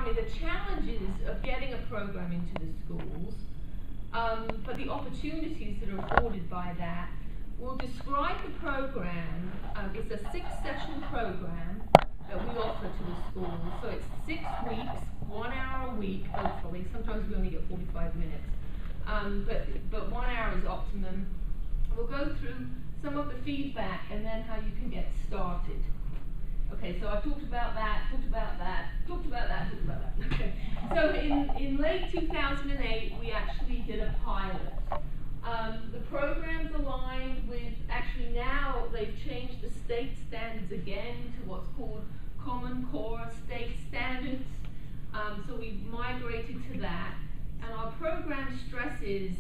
me the challenges of getting a program into the schools, but the opportunities that are afforded by that. We'll describe the program. It's a 6-session program that we offer to the schools. So it's 6 weeks, 1 hour a week, hopefully. Sometimes we only get 45 minutes. But 1 hour is optimum. We'll go through some of the feedback and then how you can get started. Okay, so I've talked about that, talked about that. Okay. So in late 2008, we actually did a pilot. The program's aligned with, actually now they've changed the state standards again to what's called Common Core State Standards. So we've migrated to that. And our program stresses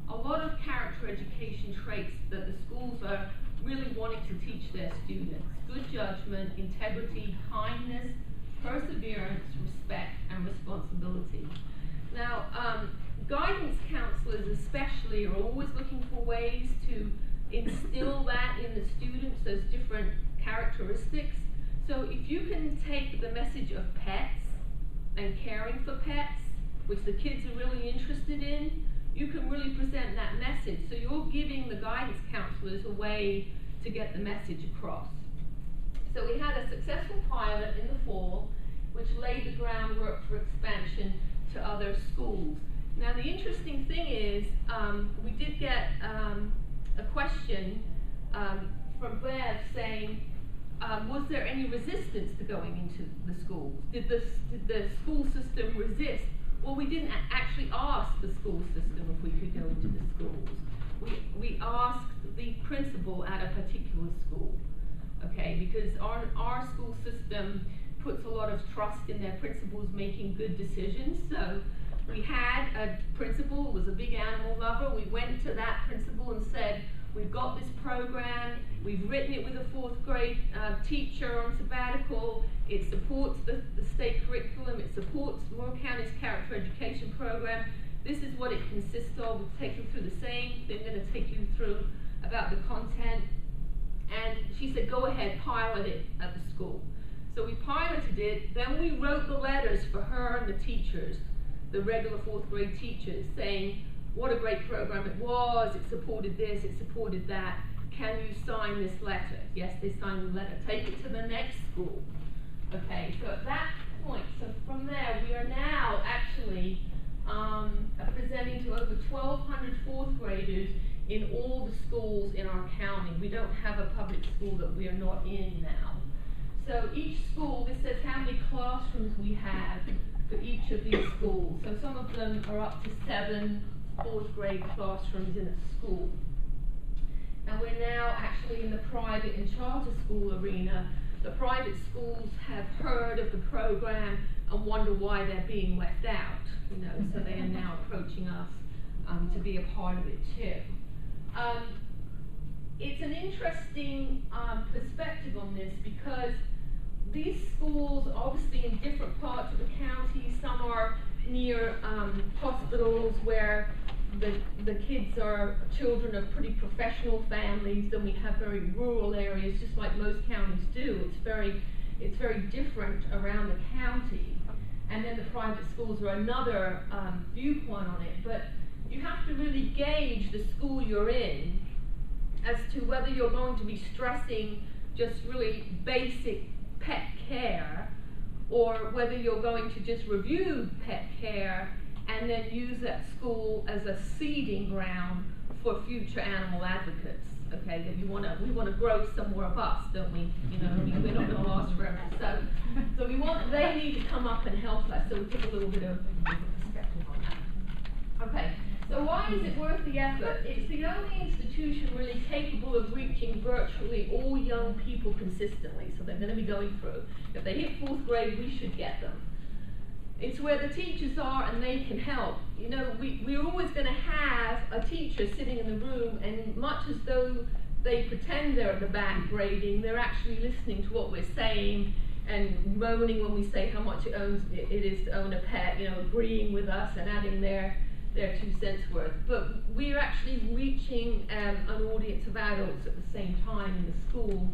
a lot of character education traits that the schools are really wanting to teach their students. Good judgment, integrity, kindness, perseverance, respect, and responsibility. Now, guidance counselors especially are always looking for ways to instill that in the students, those different characteristics. So if you can take the message of pets and caring for pets, which the kids are really interested in, you can really present that message. So you're giving the guidance counselors a way to get the message across. So we had a successful pilot in the fall, which laid the groundwork for expansion to other schools. Now the interesting thing is, we did get a question from Bev saying, was there any resistance to going into the schools? Did the school system resist? Well, we didn't actually ask the school system if we could go into the schools. We asked the principal at a particular school, okay, because our school system puts a lot of trust in their principals making good decisions. So we had a principal who was a big animal lover. We went to that principal and said, we've got this program, we've written it with a 4th grade teacher on sabbatical, it supports the state curriculum, it supports Moore County's character education program. This is what it consists of. We'll take you through the same thing, I'm going to take you through about the content. And she said, go ahead, pilot it at the school. So we piloted it, then we wrote the letters for her and the teachers, the regular 4th grade teachers, saying what a great program it was, it supported this, it supported that, can you sign this letter? Yes, they signed the letter. Take it to the next school. Okay, so at that point, so from there, we are now actually presenting to over 1,200 4th graders in all the schools in our county. We don't have a public school that we are not in now. So each school, this says how many classrooms we have for each of these schools. So some of them are up to 7 4th grade classrooms in a school. And we're now actually in the private and charter school arena. The private schools have heard of the program and wonder why they're being left out, you know, so they are now approaching us to be a part of it too. It's an interesting perspective on this because these schools, obviously in different parts of the county, some are near hospitals where the kids are children of pretty professional families, then we have very rural areas, just like most counties do. It's very different around the county. And then the private schools are another viewpoint on it. But you have to really gauge the school you're in as to whether you're going to be stressing just really basic pet care, or whether you're going to just review pet care and then use that school as a seeding ground for future animal advocates. Okay, that we want to grow some more of us, don't we? You know, I mean, we're not going to last forever. So they need to come up and help us. So we give a little bit of perspective on that. Okay, so why is it worth the effort? It's the only institution really capable of reaching virtually all young people consistently. So they're going to be going through. If they hit 4th grade, we should get them. It's where the teachers are and they can help. You know, we're always going to have a teacher sitting in the room, and much as though they pretend they're at the back grading, they're actually listening to what we're saying and moaning when we say how much it is to own a pet, you know, agreeing with us and adding their 2 cents worth. But we're actually reaching an audience of adults at the same time in the school.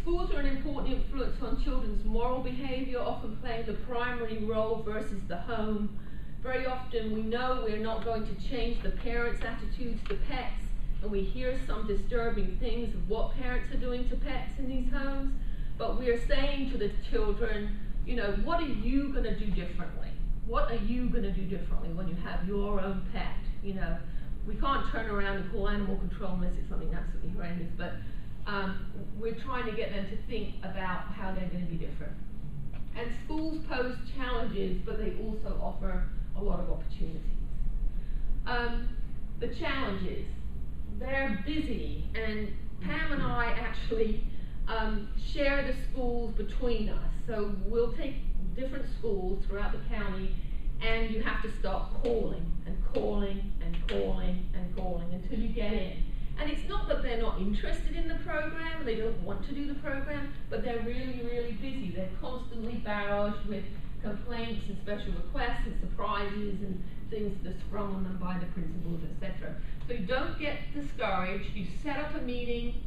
schools are an important influence on children's moral behavior, often playing the primary role versus the home. Very often we know we're not going to change the parents' attitudes to pets, and we hear some disturbing things of what parents are doing to pets in these homes, but we're saying to the children, you know, what are you going to do differently? What are you going to do differently when you have your own pet? You know, we can't turn around and call animal control unless it's something absolutely horrendous, but we're trying to get them to think about how they're going to be different. And schools pose challenges, but they also offer a lot of opportunities. The challenges, they're busy, and Pam and I actually share the schools between us. So we'll take different schools throughout the county, and you have to start calling and calling and calling and calling until you get in. And it's not that they're not interested in the program, they don't want to do the program, but they're really, really busy. They're constantly barraged with complaints and special requests and surprises and things that are sprung on them by the principals, etc. So you don't get discouraged. You set up a meeting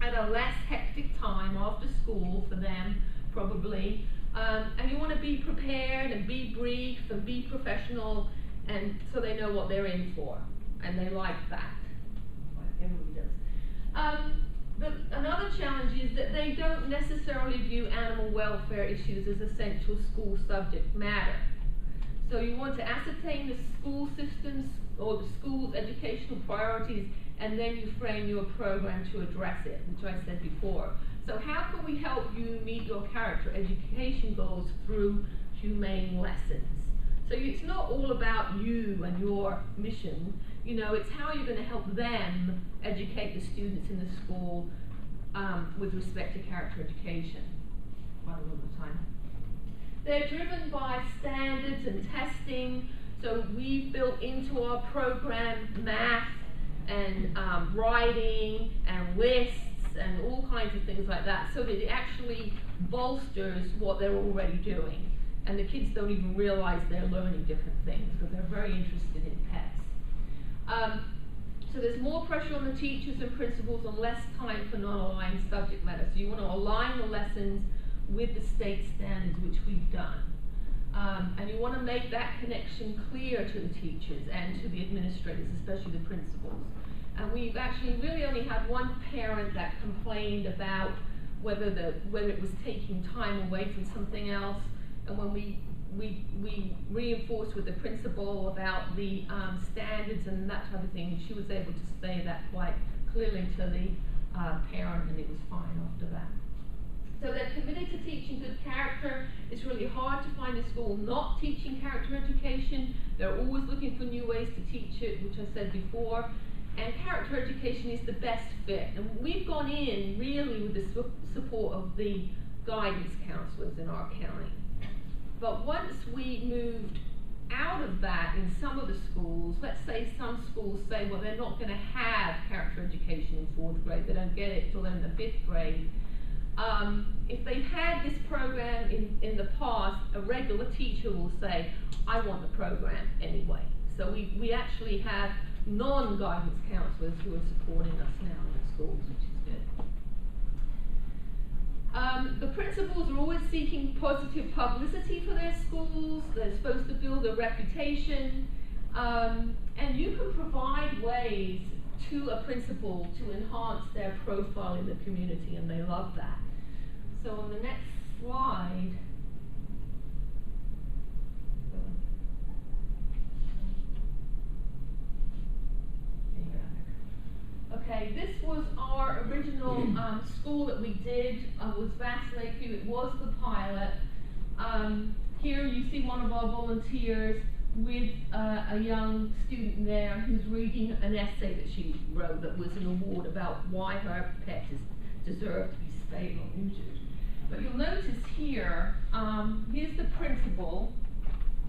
at a less hectic time after school for them, probably, and you want to be prepared and be brief and be professional, and so they know what they're in for, and they like that. Everybody does. Another challenge is that they don't necessarily view animal welfare issues as essential school subject matter. So you want to ascertain the school systems or the school's educational priorities, and then you frame your program to address it, which I said before. So how can we help you meet your character education goals through humane lessons? So it's not all about you and your mission. You know, it's how you're going to help them educate the students in the school with respect to character education. Quite a lot of time. They're driven by standards and testing. So we've built into our program math and writing and lists and all kinds of things like that, so that it actually bolsters what they're already doing. And the kids don't even realize they're learning different things because they're very interested in pets. So there's more pressure on the teachers and principals and less time for non-aligned subject matter. So you want to align the lessons with the state standards, which we've done. And you want to make that connection clear to the teachers and to the administrators, especially the principals. And we've actually really only had one parent that complained about whether it was taking time away from something else. And when we reinforced with the principal about the standards and that type of thing, she was able to say that quite clearly to the parent, and it was fine after that. So they're committed to teaching good character. It's really hard to find a school not teaching character education. They're always looking for new ways to teach it, which I said before. And character education is the best fit. And we've gone in really with the support of the guidance counselors in our county. But once we moved out of that in some of the schools, let's say some schools say, well, they're not going to have character education in 4th grade. They don't get it till they're in the 5th grade. If they've had this program in the past, a regular teacher will say, I want the program anyway. So we actually have non-guidance counselors who are supporting us now in the schools, which is good. The principals are always seeking positive publicity for their schools. They're supposed to build a reputation. And you can provide ways to a principal to enhance their profile in the community, and they love that. So on the next slide, okay, this was our original school that we did, was Vast Lakeview. It was the pilot. Here you see one of our volunteers with a young student there who's reading an essay that she wrote that was an award about why her pet deserved to be spayed or neutered. But you'll notice here, here's the principal,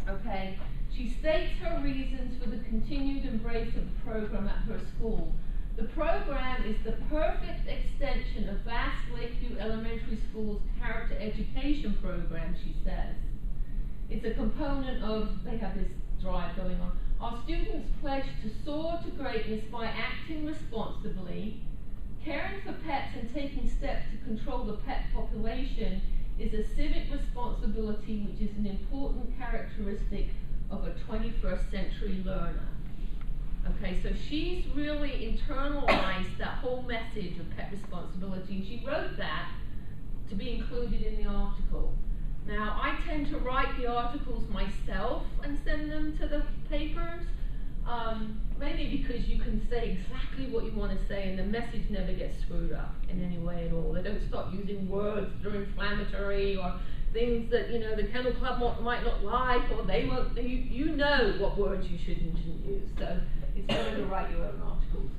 okay? She states her reasons for the continued embrace of the program at her school. The program is the perfect extension of Vast Lakeview Elementary School's character education program, she says. It's a component of, they have this drive going on. Our students pledge to soar to greatness by acting responsibly, caring for pets and taking steps to control the pet population is a civic responsibility which is an important characteristic of a 21st century learner. Okay, so she's really internalized that whole message of pet responsibility, and she wrote that to be included in the article. Now, I tend to write the articles myself and send them to the papers, mainly because you can say exactly what you want to say and the message never gets screwed up in any way at all. They don't start using words that are inflammatory or things that, you know, the Kennel Club might not like, or they won't, you know what words you should and shouldn't use, so it's better to write your own articles.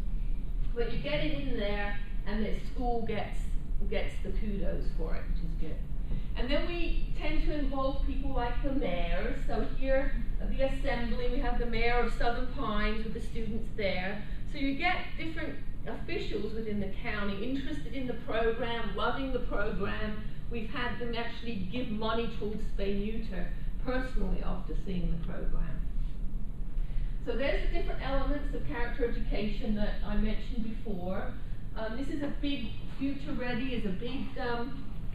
But you get it in there, and the school gets the kudos for it, which is good. And then we tend to involve people like the mayors. So here at the assembly, we have the mayor of Southern Pines with the students there. So you get different officials within the county interested in the program, loving the program. We've had them actually give money towards spay-neuter personally after seeing the program. So there's the different elements of character education that I mentioned before. This is a big, future ready is a big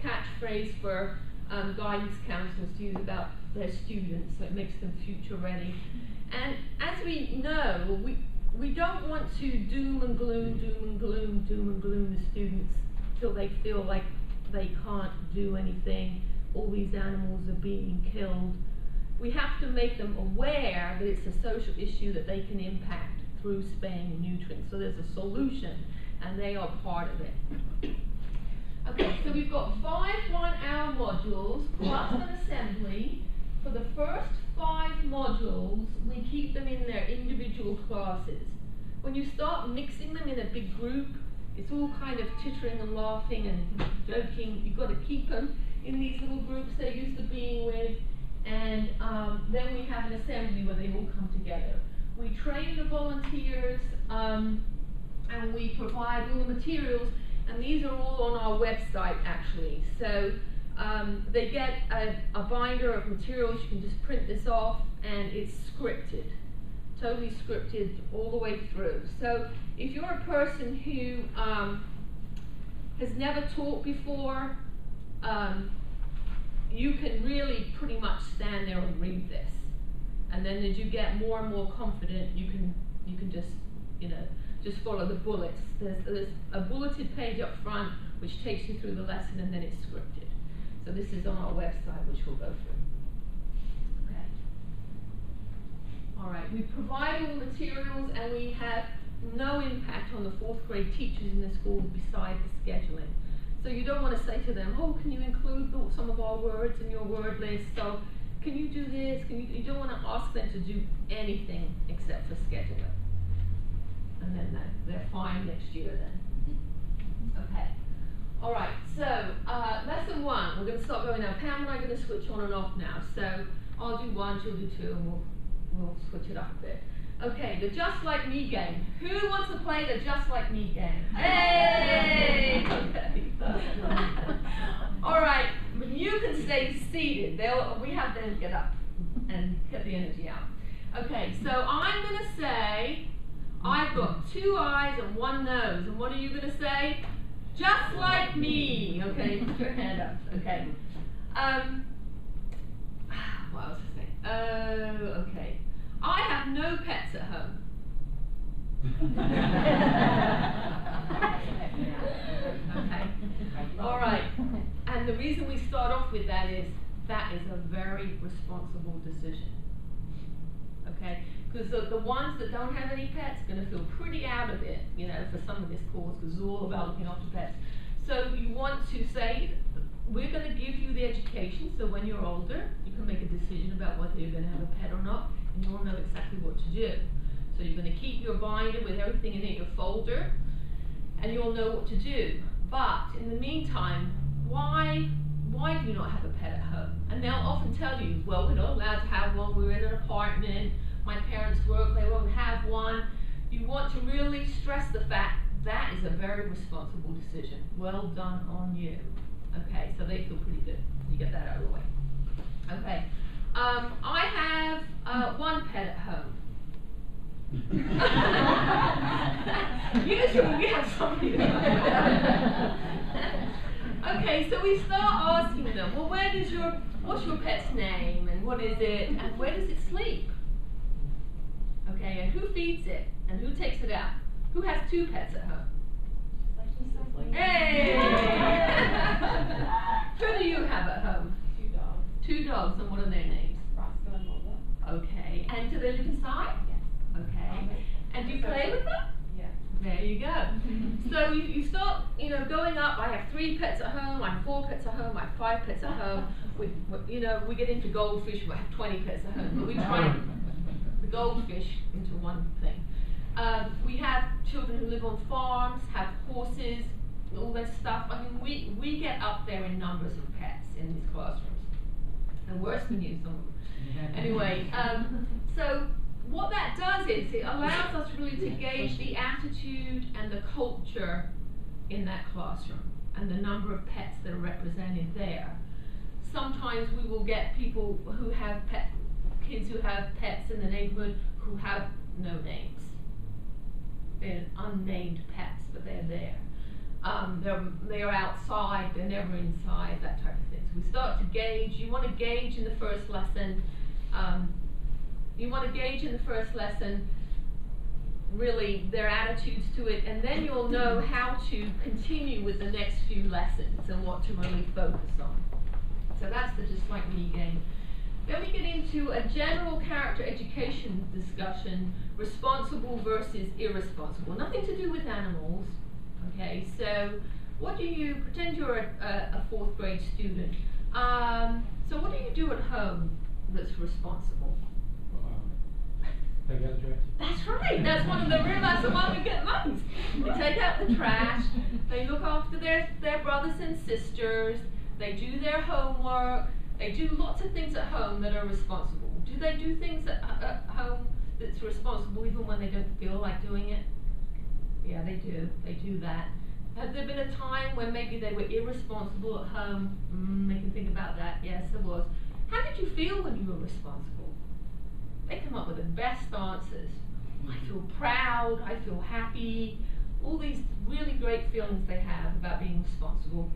catchphrase for guidance counselors to use about their students, so it makes them future ready. And as we know, we don't want to doom and gloom the students till they feel like they can't do anything, all these animals are being killed. We have to make them aware that it's a social issue that they can impact through spaying and neutering. So there's a solution, and they are part of it. Okay, so we've got 5 one-hour modules plus an assembly. For the first 5 modules, we keep them in their individual classes. When you start mixing them in a big group, it's all kind of tittering and laughing and joking. You've got to keep them in these little groups they're used to being with. And then we have an assembly where they all come together. We train the volunteers and we provide all the materials, and these are all on our website actually. So they get a binder of materials. You can just print this off, and it's scripted, totally scripted all the way through. So if you're a person who has never taught before, you can really pretty much stand there and read this, and then as you get more and more confident, you can just, you know, just follow the bullets. There's a bulleted page up front which takes you through the lesson, and then it's scripted. So this is on our website, which we'll go through. Okay. All right. We provide all the materials, and we have no impact on the 4th grade teachers in the school besides the scheduling. So you don't want to say to them, oh, can you include some of our words in your word list? So can you do this? You don't want to ask them to do anything except for schedule it. And then they're fine next year then. Okay. All right, so lesson 1, we're going to start going now. Pam and I are going to switch on and off now. So I'll do 1, she'll do 2, and we'll switch it up a bit. Okay, the Just Like Me game. Who wants to play the Just Like Me game? Hey! Okay. All right, but you can stay seated. We have them get up and get the energy out. Okay, so I'm going to say, I've got 2 eyes and 1 nose. And what are you going to say? Just like me. Okay, put your hand up. Okay. What else to say? Oh, okay. I have no pets at home. Okay. All right. And the reason we start off with that is a very responsible decision. Okay? Because the ones that don't have any pets are going to feel pretty out of it, you know, for some of this course, because it's all about looking after pets. So you want to say, we're going to give you the education, so when you're older, you can make a decision about whether you're going to have a pet or not, and you'll know exactly what to do. So you're going to keep your binder with everything in it, your folder, and you'll know what to do. But in the meantime, why do you not have a pet at home? And they'll often tell you, well, we're not allowed to have one, we're in an apartment, my parents work, they won't have one. You want to really stress the fact that is a very responsible decision. Well done on you. Okay, so they feel pretty good. You get that out of the way. Okay. I have 1 pet at home. Usually we have somebody to help with that. Okay, so we start asking them, well, what's your pet's name, and what is it, and where does it sleep? Okay, and who feeds it, and who takes it out? Who has 2 pets at home? Hey! Who do you have at home? 2 dogs. 2 dogs, and what are their names? Roscoe and Lola. Okay, and do they live inside? Yes. Okay. And do you play with them? Yes. There you go. So you start, going up. I have 3 pets at home. I have 4 pets at home. I have 5 pets at home. We get into goldfish. We have 20 pets at home. But we try the goldfish into one thing. We have children who live on farms, have horses, all this stuff. I mean, we get up there in numbers of pets in these classrooms. And worse than you, some of them. Anyway, so what that does is it allows us really to gauge the attitude and the culture in that classroom and the number of pets that are represented there. Sometimes we will get people who have kids who have pets in the neighborhood who have no names. They're unnamed pets, but they're there. They're outside, they're never inside, that type of thing. So we start to gauge. You want to gauge in the first lesson. Really their attitudes to it, and then you'll know how to continue with the next few lessons and what to really focus on. So that's the Just Like Me game. Then we get into a general character education discussion, responsible versus irresponsible. Nothing to do with animals. Okay, so what do you, pretend you're a 4th grade student. So what do you do at home that's responsible? Take out the trash. That's right, that's one of the that's why we get monkeys. They take out the trash, they look after their brothers and sisters, they do their homework, they do lots of things at home that are responsible. Do they do things at home that's responsible even when they don't feel like doing it? Yeah, they do that. Has there been a time when maybe they were irresponsible at home? They can think about that. Yes, there was. How did you feel when you were responsible? They come up with the best answers. I feel proud, I feel happy, all these really great feelings they have about being responsible.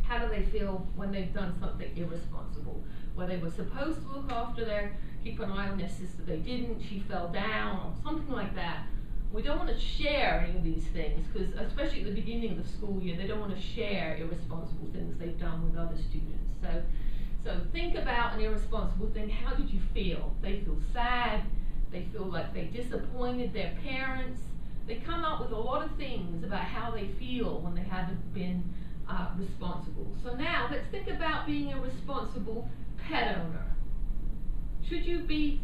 How do they feel when they've done something irresponsible? Where they were supposed to look after keep an eye on their sister, they didn't, she fell down, or something like that. We don't want to share any of these things, because especially at the beginning of the school year, they don't want to share irresponsible things they've done with other students. So think about an irresponsible thing. How did you feel? They feel sad. They feel like they disappointed their parents. They come up with a lot of things about how they feel when they haven't been responsible. So now let's think about being a responsible pet owner. Should you be,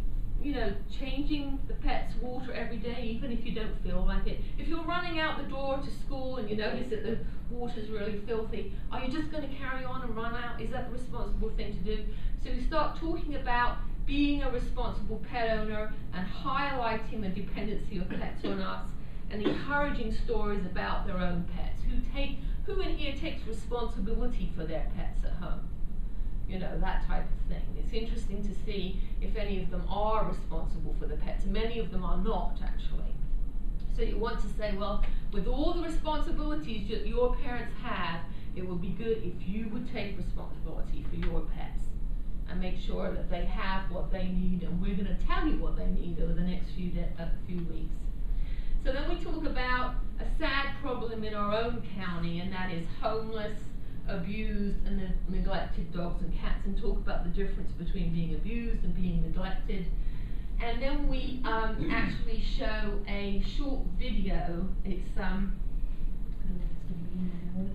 changing the pet's water every day, even if you don't feel like it? If you're running out the door to school and you notice that the water's really filthy, are you just going to carry on and run out? Is that the responsible thing to do? So we start talking about being a responsible pet owner and highlighting the dependency of pets on us and encouraging stories about their own pets. Who in here takes responsibility for their pets at home? That type of thing. It's interesting to see if any of them are responsible for the pets. Many of them are not, actually. So you want to say, well, with all the responsibilities that your parents have, it would be good if you would take responsibility for your pets and make sure that they have what they need, and we're going to tell you what they need over the next few weeks. So then we talk about a sad problem in our own county, and that is homeless, abused, and neglected dogs and cats, and talk about the difference between being abused and being neglected. And then we actually show a short video. It's I don't know if it's going to be in there.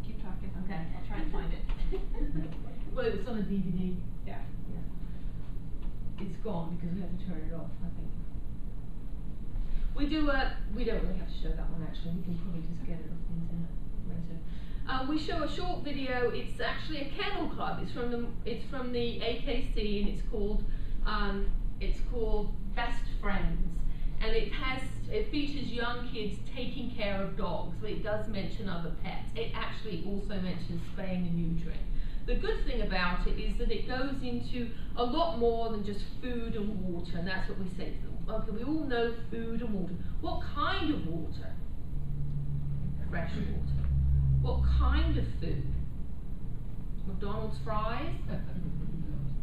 Keep talking. Okay. I'll try and find it. Well, it was on a DVD. Yeah. It's gone because we have to turn it off, I think. We don't really have to show that one, actually. We can probably just get it off the internet later. We show a short video. It's actually a kennel club. It's from the AKC, and it's called Best Friends, and it features young kids taking care of dogs. It does mention other pets. It actually also mentions spaying and neutering. The good thing about it is that it goes into a lot more than just food and water, and that's what we say to them. Okay, we all know food and water. What kind of water? fresh water. What kind of food? McDonald's fries?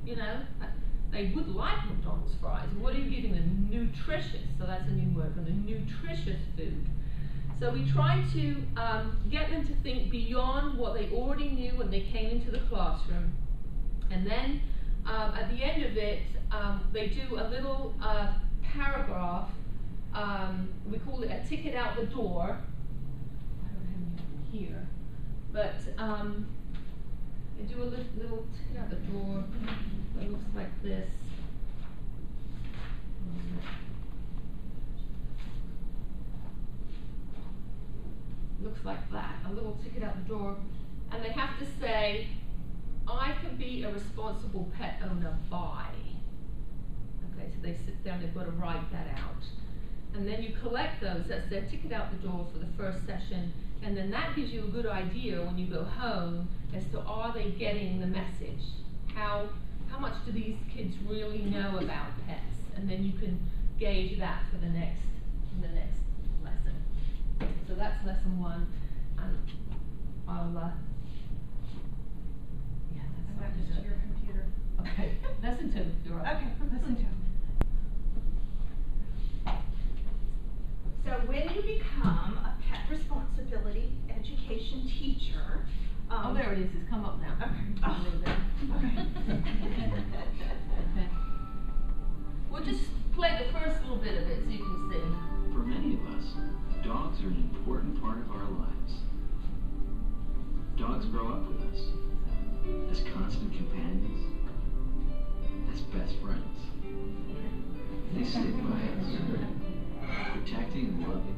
You know, they would like McDonald's fries. What are you giving them? Nutritious. So that's a new word for them, nutritious food. So we try to get them to think beyond what they already knew when they came into the classroom. And then at the end of it, they do a little paragraph. We call it a ticket out the door. I don't have anything here. But they do a little ticket out the door that looks like this. Looks like that, a little ticket out the door. And they have to say, I can be a responsible pet owner by. Okay, so they sit down, they've got to write that out. And then you collect those, that's their ticket out the door for the first session, and then that gives you a good idea when you go home as to are they getting the message? How much do these kids really know about pets? And then you can gauge that for the next lesson. So that's lesson 1, and I'll yeah, Is that just to your computer? Okay, lesson 2, you're up. Okay, lesson 2. So when you become a pet responsibility education teacher, Oh, there it is. It's come up now. Okay. Oh. Okay. Okay. We'll just play the first little bit of it so you can see. For many of us, dogs are an important part of our lives. Dogs grow up with us as constant companions, as best friends. They stick by us, protecting and loving.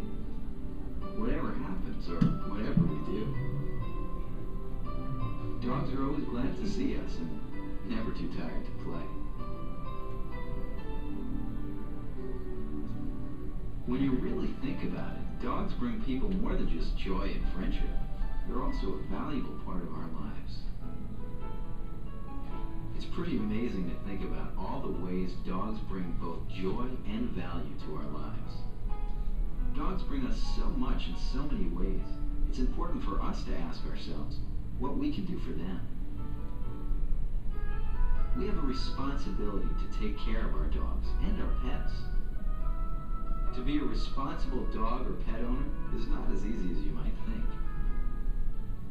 Whatever happens or whatever we do, dogs are always glad to see us and never too tired to play. When you really think about it, dogs bring people more than just joy and friendship. They're also a valuable part of our lives. It's pretty amazing to think about all the ways dogs bring both joy and value to our lives. Dogs bring us so much in so many ways. It's important for us to ask ourselves what we can do for them. We have a responsibility to take care of our dogs and our pets. To be a responsible dog or pet owner is not as easy as you might think.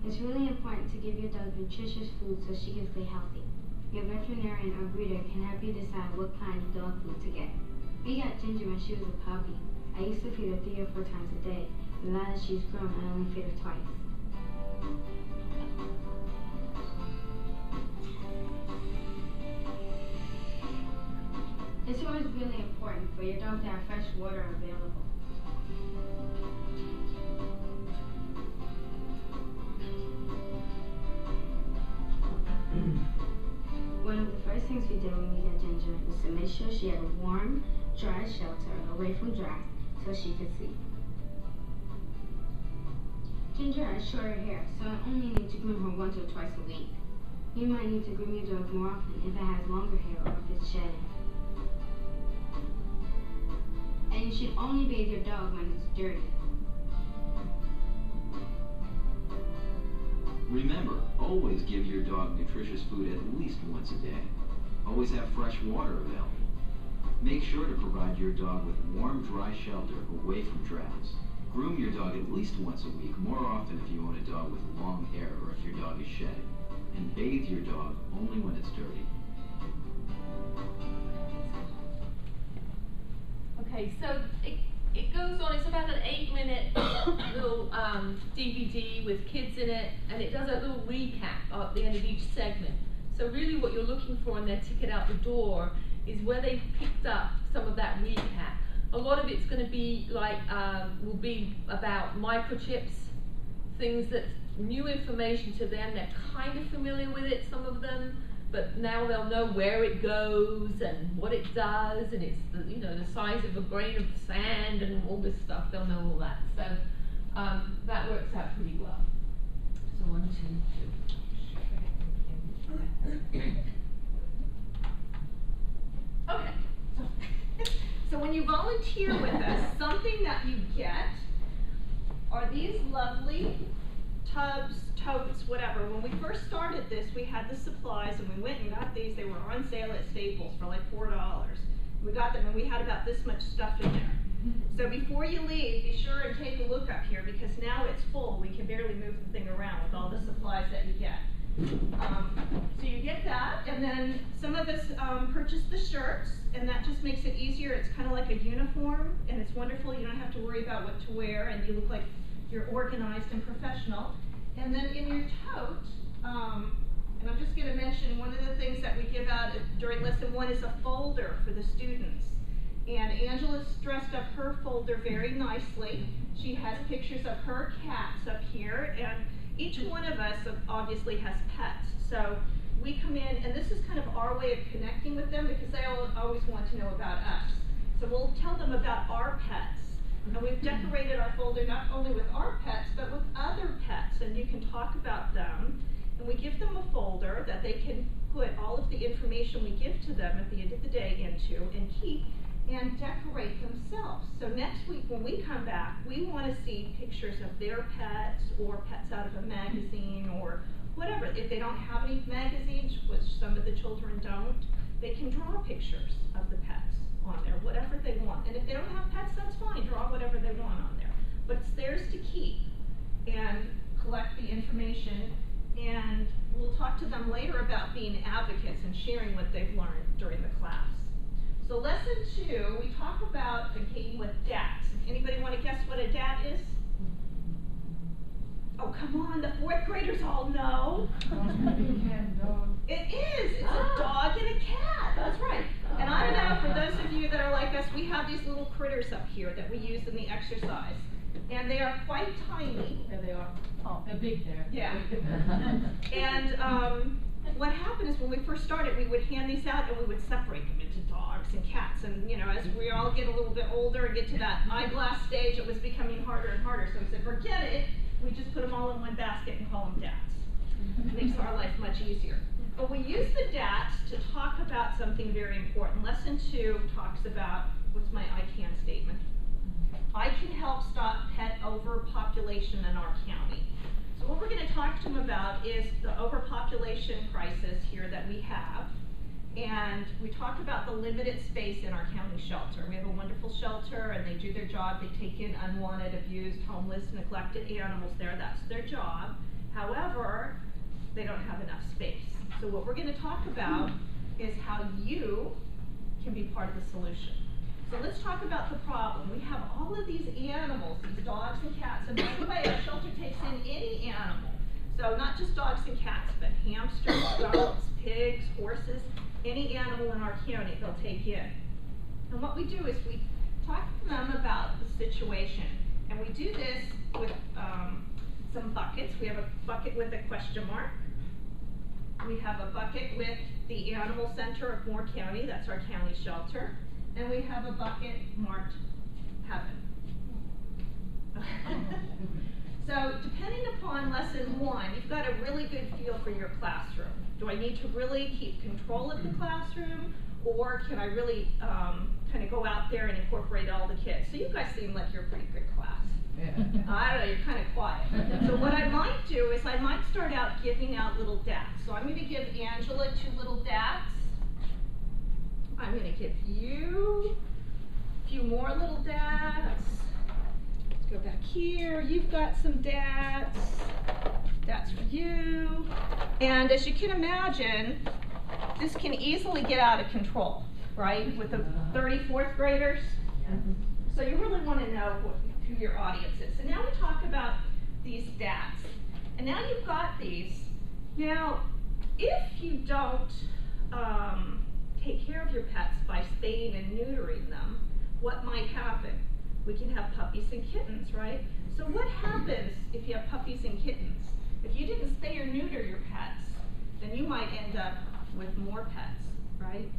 It's really important to give your dog nutritious food so she can stay healthy. Your veterinarian or breeder can help you decide what kind of dog food to get. We got Ginger when she was a puppy. I used to feed her 3 or 4 times a day, but now that she's grown, I only feed her twice. It's always really important for your dog to have fresh water available. One of the first things we did when we got Ginger was to make sure she had a warm, dry shelter away from drafts so she could sleep. Ginger has shorter hair, so I only need to groom her once or twice a week. You might need to groom your dog more often if it has longer hair or if it's shedding. And you should only bathe your dog when it's dirty. Remember, always give your dog nutritious food at least once a day. Always have fresh water available. Make sure to provide your dog with warm, dry shelter away from drafts. Groom your dog at least once a week, more often if you own a dog with long hair or if your dog is shedding. And bathe your dog only when it's dirty. Okay, so it goes on. It's about an 8-minute little DVD with kids in it, and it does a little recap at the end of each segment. So really what you're looking for in their ticket out the door is where they've picked up some of that recap. A lot of it's going to be like, will be about microchips, things that new information to them. They're kind of familiar with it, some of them, but now they'll know where it goes and what it does, and it's the, you know, the size of a grain of sand and all this stuff. They'll know all that. So that works out pretty well. So 1, 2, 3. Okay. So when you volunteer with us, something that you get are these lovely tubs, totes, whatever. When we first started this, we had the supplies and we went and got these. They were on sale at Staples for like $4. We got them and we had about this much stuff in there. So before you leave, be sure and take a look up here because now it's full. We can barely move the thing around with all the supplies that you get. So you get that, and then some of us purchase the shirts, and that just makes it easier. It's kind of like a uniform, and it's wonderful. You don't have to worry about what to wear, and you look like you're organized and professional. And then in your tote, and I'm just going to mention one of the things that we give out during lesson 1 is a folder for the students. And Angela's dressed up her folder very nicely. She has pictures of her cats up here, and each one of us obviously has pets. So we come in, and this is kind of our way of connecting with them because they always want to know about us. So we'll tell them about our pets. And we've decorated our folder not only with our pets, but with other pets, and you can talk about them. And we give them a folder that they can put all of the information we give to them at the end of the day into and keep and decorate themselves. So next week when we come back, we want to see pictures of their pets or pets out of a magazine or whatever. If they don't have any magazines, which some of the children don't, they can draw pictures of the pets on there, whatever they want. And if they don't have pets, that's fine, draw whatever they want on there. But it's theirs to keep and collect the information, and we'll talk to them later about being advocates and sharing what they've learned during the class. So lesson 2, we talk about a game with DATs. Anybody want to guess what a DAT is? Oh, come on, the 4th graders all know. It is. It's a dog and a cat. That's right. And I don't know, for those of you that are like us, we have these little critters up here that we use in the exercise. And they are quite tiny. There they are. Oh, they're big there. Yeah. And what happened is when we first started, we would hand these out and we would separate them into dogs and cats. And you know, as we all get a little bit older and get to that eyeglass stage, it was becoming harder and harder. So we said, forget it. We just put them all in one basket and call them DATs. It makes our life much easier. But we use the DATs to talk about something very important. Lesson 2 talks about, what's my I can statement? I can help stop pet overpopulation in our county. So what we're going to talk to them about is the overpopulation crisis here that we have. And we talk about the limited space in our county shelter. We have a wonderful shelter and they do their job. They take in unwanted, abused, homeless, neglected animals there. That's their job. However, they don't have enough space. So what we're going to talk about is how you can be part of the solution. So let's talk about the problem. We have all of these animals, these dogs and cats, and by the way, our shelter takes in any animal. So not just dogs and cats, but hamsters, goats, pigs, horses, any animal in our county they'll take in. And what we do is we talk to them about the situation. And we do this with some buckets. We have a bucket with a question mark. We have a bucket with the Animal Center of Moore County, that's our county shelter. And we have a bucket marked heaven. So depending upon lesson 1, you've got a really good feel for your classroom. Do I need to really keep control of the classroom, or can I really kind of go out there and incorporate all the kids? So you guys seem like you're a pretty good class. I don't know, you're kind of quiet. So what I might do is I might start out giving out little DATs. So I'm going to give Angela 2 little DATs. I'm going to give you a few more little DATs. Let's go back here. You've got some DATs. That's for you. And as you can imagine, this can easily get out of control, right? With the 34th graders. So you really want to know who your audience is. So now we talk about these DATs. And now you've got these. Now, if you don't take care of your pets by spaying and neutering them, what might happen? We can have puppies and kittens, right? So what happens if you have puppies and kittens? If you didn't spay or neuter your pets, then you might end up with more pets, right?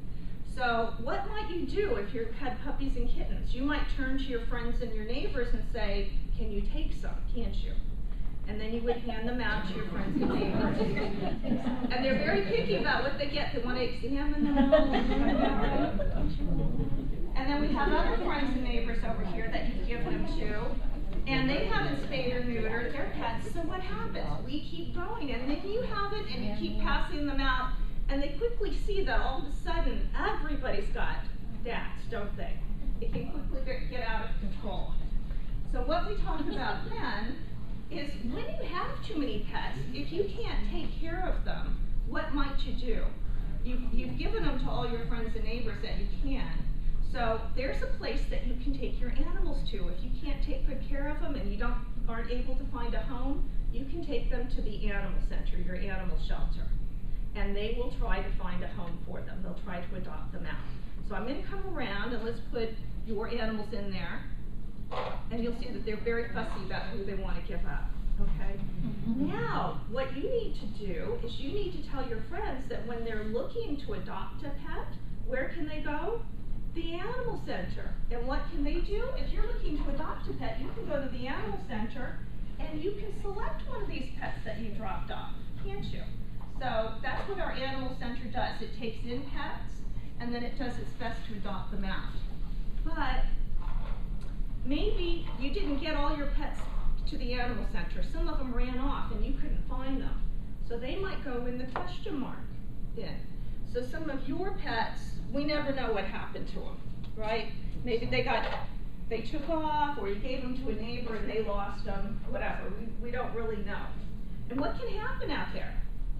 So what might you do if you had puppies and kittens? You might turn to your friends and your neighbors and say, can you take some, can't you? And then you would hand them out to your friends and neighbors. And they're very picky about what they get. They want to examine them. And then we have other friends and neighbors over here that you give them to. and they haven't spayed or neutered their pets, so what happens? We keep going, and then you have it, and you keep passing them out, and they quickly see that all of a sudden everybody's got dats, don't they? It can quickly get out of control. So what we talk about then is when you have too many pets, if you can't take care of them, what might you do? You've given them to all your friends and neighbors that you can. So there's a place that you can take your animals to. If you can't take good care of them and you aren't able to find a home, you can take them to the animal center, your animal shelter. And they will try to find a home for them. They'll try to adopt them out. So I'm going to come around and let's put your animals in there. And you'll see that they're very fussy about who they want to give up. Okay? Now, what you need to do is you need to tell your friends that when they're looking to adopt a pet, where can they go? The animal center. And what can they do? If you're looking to adopt a pet, you can go to the animal center and you can select one of these pets that you dropped off, can't you? So that's what our animal center does. It takes in pets and then it does its best to adopt them out. But maybe you didn't get all your pets to the animal center. Some of them ran off and you couldn't find them. So they might go in the question mark bin. So some of your pets, we never know what happened to them, right? Maybe they took off, or you gave them to a neighbor and they lost them, whatever. We don't really know. And what can happen out there?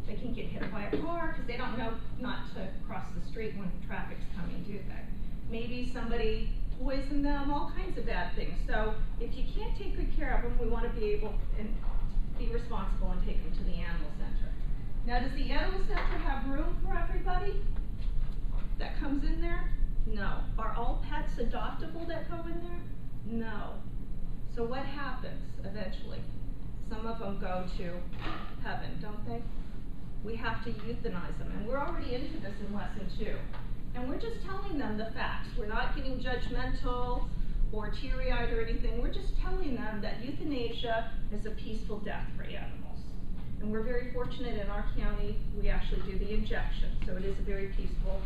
They can get hit by a car because they don't know not to cross the street when traffic's coming, do they? Maybe somebody poisoned them, all kinds of bad things. So if you can't take good care of them, we want to be able and be responsible and take them to the animal center. Now, does the animal center have room for everybody that comes in there? No. Are all pets adoptable that go in there? No. So what happens eventually? Some of them go to heaven, don't they? We have to euthanize them, and we're already into this in lesson 2. And we're just telling them the facts. We're not getting judgmental or teary-eyed or anything. We're just telling them that euthanasia is a peaceful death for animals. And we're very fortunate in our county, we actually do the injection, so it is a very peaceful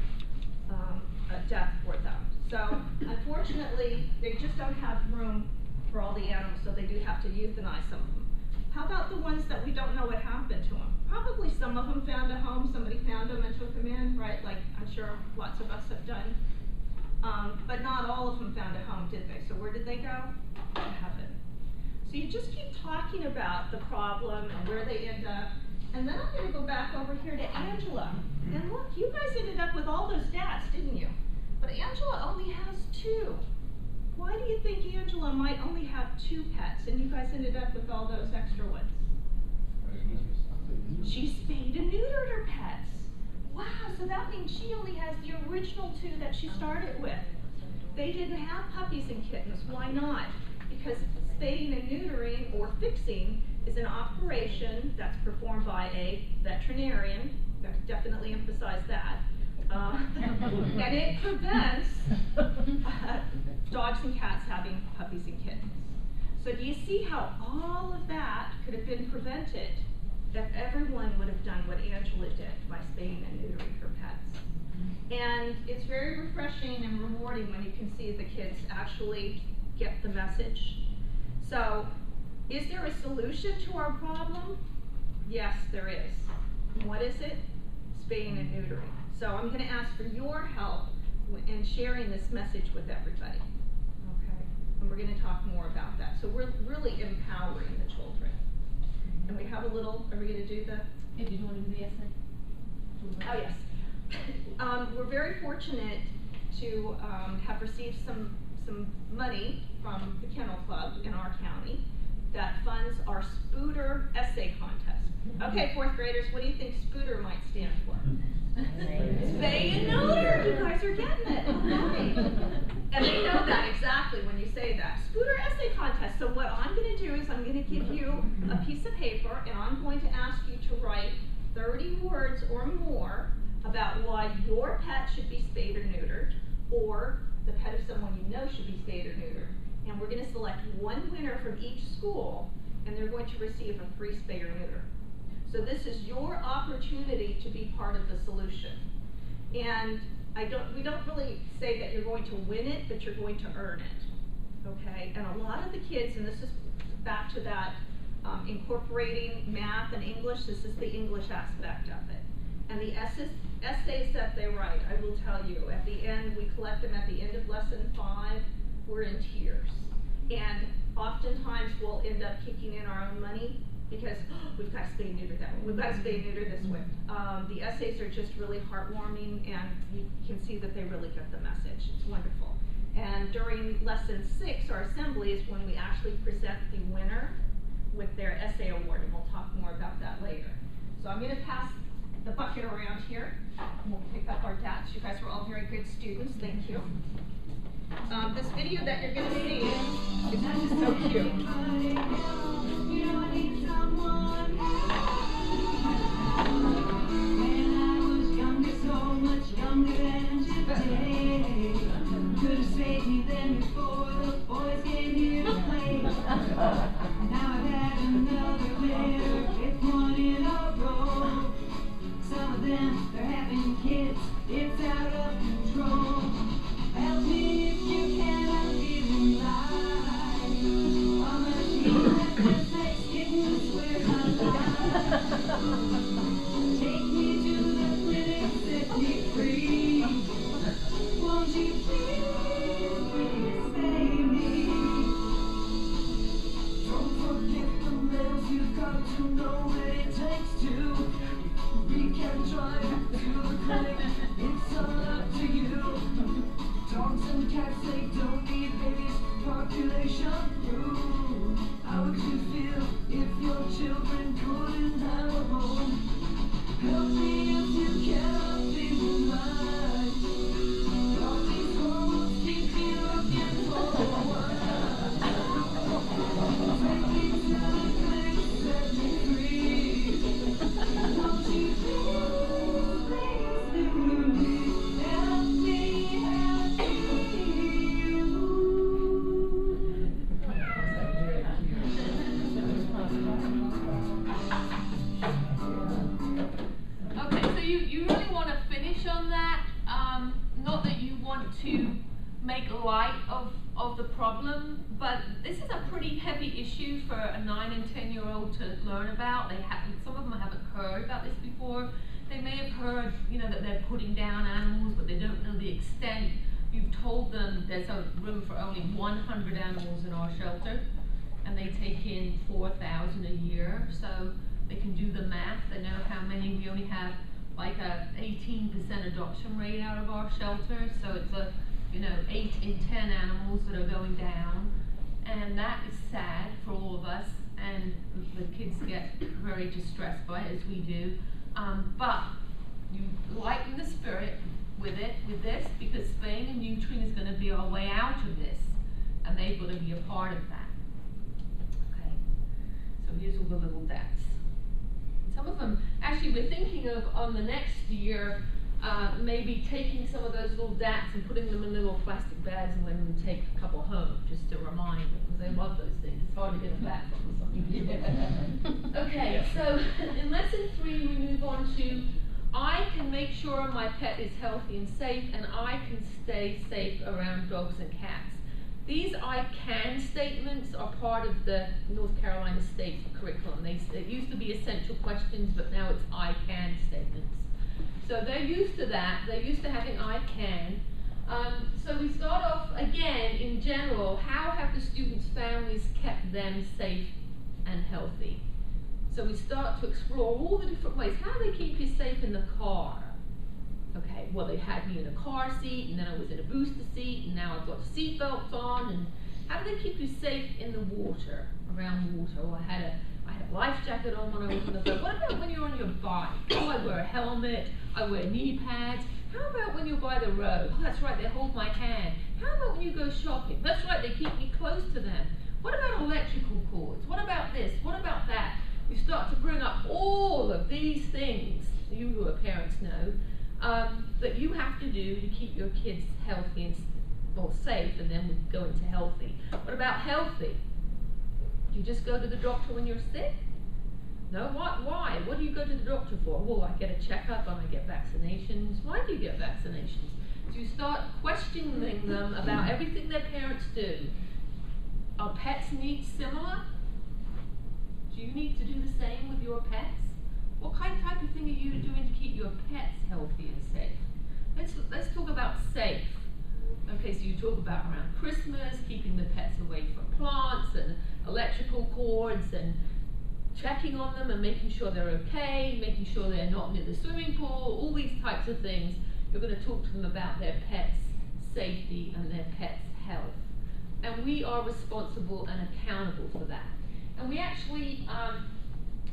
death for them. So unfortunately, they just don't have room for all the animals, so they do have to euthanize some of them. How about the ones that we don't know what happened to them? Probably some of them found a home, somebody found them and took them in, right? Like I'm sure lots of us have done. But not all of them found a home, did they? So where did they go? To heaven. So you just keep talking about the problem and where they end up. And then I'm going to go back over here to Angela. And look, you guys ended up with all those dats, didn't you? But Angela only has 2. Why do you think Angela might only have 2 pets and you guys ended up with all those extra ones? She spayed and neutered her pets. Wow, so that means she only has the original 2 that she started with. They didn't have puppies and kittens. Why not? Because spaying and neutering or fixing is an operation that's performed by a veterinarian. Definitely emphasize that. And it prevents dogs and cats having puppies and kittens. So do you see how all of that could have been prevented if everyone would have done what Angela did by spaying and neutering her pets? And it's very refreshing and rewarding when you can see the kids actually get the message. So, is there a solution to our problem? Yes, there is. What is it? Spaying and neutering. So I'm going to ask for your help in sharing this message with everybody. Okay? And we're going to talk more about that. So we're really empowering the children. And we have a little, are we going to do the? If you want to do the essay. Oh, yes. We're very fortunate to have received some money from the Kennel Club in our county that funds our Spooter essay contest. Okay, 4th graders, what do you think Spooter might stand for? Spay and neuter. You guys are getting it. All right. And they know that exactly when you say that. Spooter essay contest. So what I'm going to do is I'm going to give you a piece of paper and I'm going to ask you to write 30 words or more about why your pet should be spayed or neutered, or the pet of someone you know should be spayed or neutered. And we're going to select one winner from each school, and they're going to receive a free spay or neuter. So this is your opportunity to be part of the solution. And we don't really say that you're going to win it, but you're going to earn it. Okay? And a lot of the kids, and this is back to that incorporating math and English. This is the English aspect of it. And the essays that they write, I will tell you, at the end, we collect them at the end of lesson 5, we're in tears. And oftentimes we'll end up kicking in our own money because we've got to spay and neuter that one, we've got to spay and neuter this one. The essays are just really heartwarming, and you can see that they really get the message. It's wonderful. And during lesson 6, our assembly is when we actually present the winner with their essay award, and we'll talk more about that later. So I'm going to pass the bucket around here, and we'll pick up our dats. You guys were all very good students. Thank you. This video that you're going to see is just so cute. Could have saved me then before the boys came here to play. Now I've had another winter, fifth one in a row. Some of them, they're having kids, it's out of control. Help me if you can, I'm feeling live. On the sheet that says Thanksgiving, I swear I'm alive. Take me to the clinic, set me free. Won't you please save me? Don't forget the meals, you've got to know what it takes to. We can drive to the clinic, it's all up to you. Dogs and cats, they don't need babies, population grew. How would you feel if your children couldn't have a home? Help me if you can, I'm feeling mine. All these hormones keep me looking forward. Take me to the clinic, set me free. Won't you please do me? Help me, help Okay, so you really want to finish on that. Not that you want to make light of the problem, but this is a pretty heavy issue for a 9 and 10-year-old to learn about. Some of them haven't heard about this before. They may have heard, that they're putting down animals, but they don't know the extent. You've told them there's a room for only 100 animals in our shelter, and they take in 4,000 a year, so they can do the math. They know how many. We only have like a 18% adoption rate out of our shelter, so it's 8 in 10 animals that are going down, and that is sad for all of us, and the kids get very distressed by it, as we do. But you lighten the spirit with this, because spaying and neutering is going to be our way out of this, and they've got to be a part of that. Okay, so here's all the little dats. Some of them, actually, we're thinking of on the next year, maybe taking some of those little dats and putting them in little plastic bags and letting them take a couple home, just to remind them, because they love those things. It's hard to get them back from something. Okay, so in lesson 3, we move on to, I can make sure my pet is healthy and safe, and I can stay safe around dogs and cats. These I can statements are part of the North Carolina State curriculum. It used to be essential questions, but now it's I can statements. So they're used to that. They're used to having I can. So we start off again in general. How have the students' families kept them safe and healthy? So we start to explore all the different ways. How do they keep you safe in the car? Okay, well, they had me in a car seat, and then I was in a booster seat, and now I've got seat belts on. And how do they keep you safe in the water, around water? Well, I had a life jacket on when I was on the boat. What about when you're on your bike? Oh, I wear a helmet. I wear knee pads. How about when you're by the road? Oh, that's right, they hold my hand. How about when you go shopping? That's right, they keep me close to them. What about electrical cords? What about this? What about that? We start to bring up all of these things, you who are parents know, that you have to do to keep your kids healthy and safe, and then we go into healthy. What about healthy? Do you just go to the doctor when you're sick? No, why? What do you go to the doctor for? Well, I get a checkup and I get vaccinations. Why do you get vaccinations? So you start questioning them about everything their parents do. Are pets' needs similar? Do you need to do the same with your pets? What type of thing are you doing to keep your pets healthy and safe? Let's talk about safe. Okay, so you talk about around Christmas, keeping the pets away from plants and electrical cords and checking on them and making sure they're okay, making sure they're not near the swimming pool, all these types of things. You're going to talk to them about their pets' safety and their pets' health. And we are responsible and accountable for that. And we actually,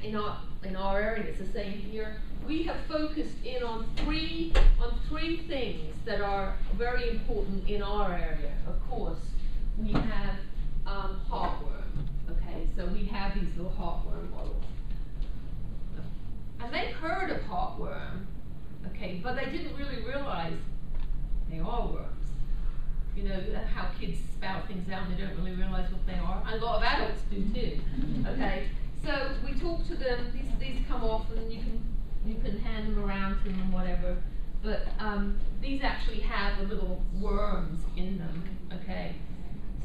in our area, it's the same here, we have focused in on three things that are very important in our area. Of course, we have heartworm. Okay, so we have these little heartworm models. And they've heard of heartworm, okay, but they didn't really realize they are worms. You know how kids spout things out and they don't really realize what they are? And a lot of adults do too. Okay, so we talk to them, these come off and you can hand them around to them and whatever, but these actually have the little worms in them, okay?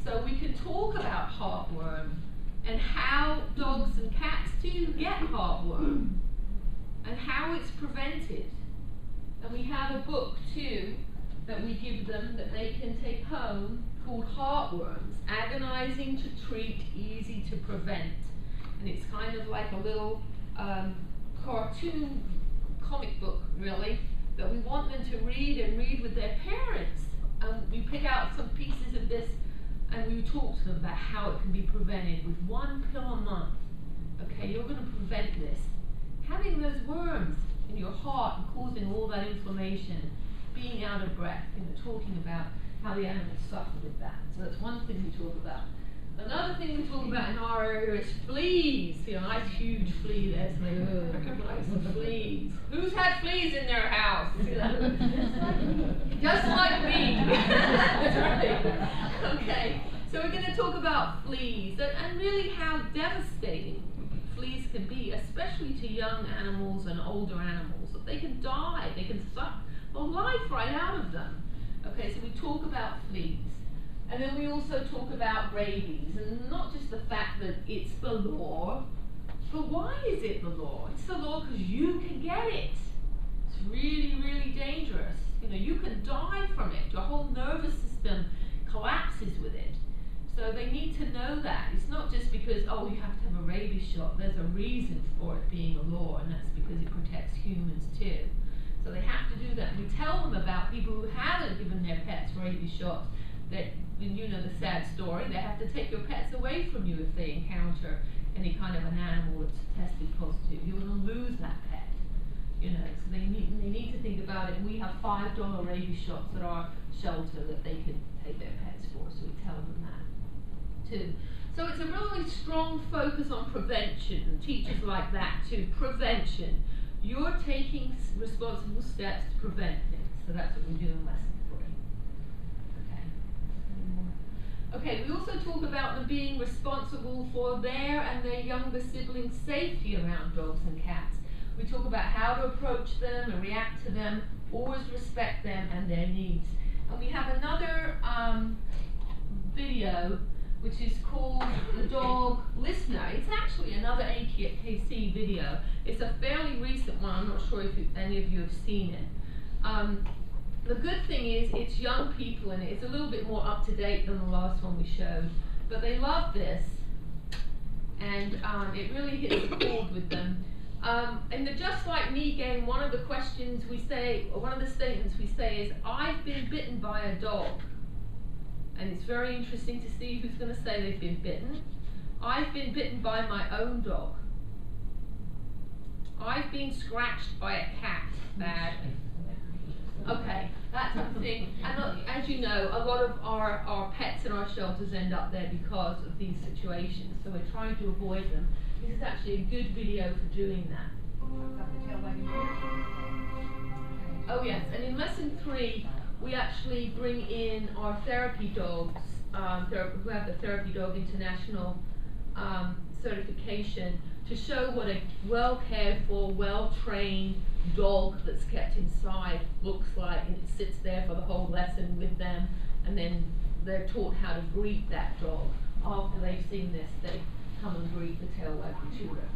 So we can talk about heartworm and how dogs and cats too get heartworm and how it's prevented. And we have a book too that we give them that they can take home called Heartworms, Agonizing to Treat, Easy to Prevent. And it's kind of like a little cartoon comic book, really, that we want them to read with their parents. And we pick out some pieces of this and we talk to them about how it can be prevented with 1 pill a month. Okay, you're going to prevent this. Having those worms in your heart and causing all that inflammation, being out of breath, talking about how the animals suffer with that. So that's one thing we talk about. Another thing we talk about in our area is fleas. See a nice huge flea there, so nice fleas. Who's had fleas in their house? Just like me. That's right. Okay, so we're going to talk about fleas and really how devastating fleas can be, especially to young animals and older animals. That they can die, they can suck the life right out of them. Okay, so we talk about fleas. And then we also talk about rabies, and not just the fact that it's the law, but why is it the law? It's the law because you can get it. It's really, really dangerous. You can die from it. Your whole nervous system collapses with it. So they need to know that. It's not just because, oh, you have to have a rabies shot. There's a reason for it being a law, and that's because it protects humans too. So they have to do that. We tell them about people who haven't given their pets rabies shots, that you know the sad story. They have to take your pets away from you if they encounter any kind of an animal that's tested positive. You're going to lose that pet. So they need to think about it. And we have $5 rabies shots at our shelter that they can take their pets for. So we tell them that too. So it's a really strong focus on prevention, and teachers like that too. Prevention. You're taking responsible steps to prevent things. So that's what we do in lesson 3. Okay, we also talk about them being responsible for their and their younger siblings' safety around dogs and cats. We talk about how to approach them and react to them, always respect them and their needs. And we have another video which is called The Dog Listener. It's actually another AKC video. It's a fairly recent one. I'm not sure if any of you have seen it. The good thing is it's young people in it. It's a little bit more up to date than the last one we showed. But they love this. And it really hits a chord with them. In the Just Like Me game, one of the questions we say, or one of the statements we say is, I've been bitten by a dog. And it's very interesting to see who's going to say they've been bitten. I've been bitten by my own dog. I've been scratched by a cat badly. Okay, that's something. And as you know, a lot of our pets in our shelters end up there because of these situations. So we're trying to avoid them. This is actually a good video for doing that. Oh yes, and in lesson 3, we actually bring in our therapy dogs, who have the Therapy Dog International certification, to show what a well-cared for, well-trained dog that's kept inside looks like, and it sits there for the whole lesson with them, and then they're taught how to greet that dog. After they've seen this, they come and greet the tail wagging tutor.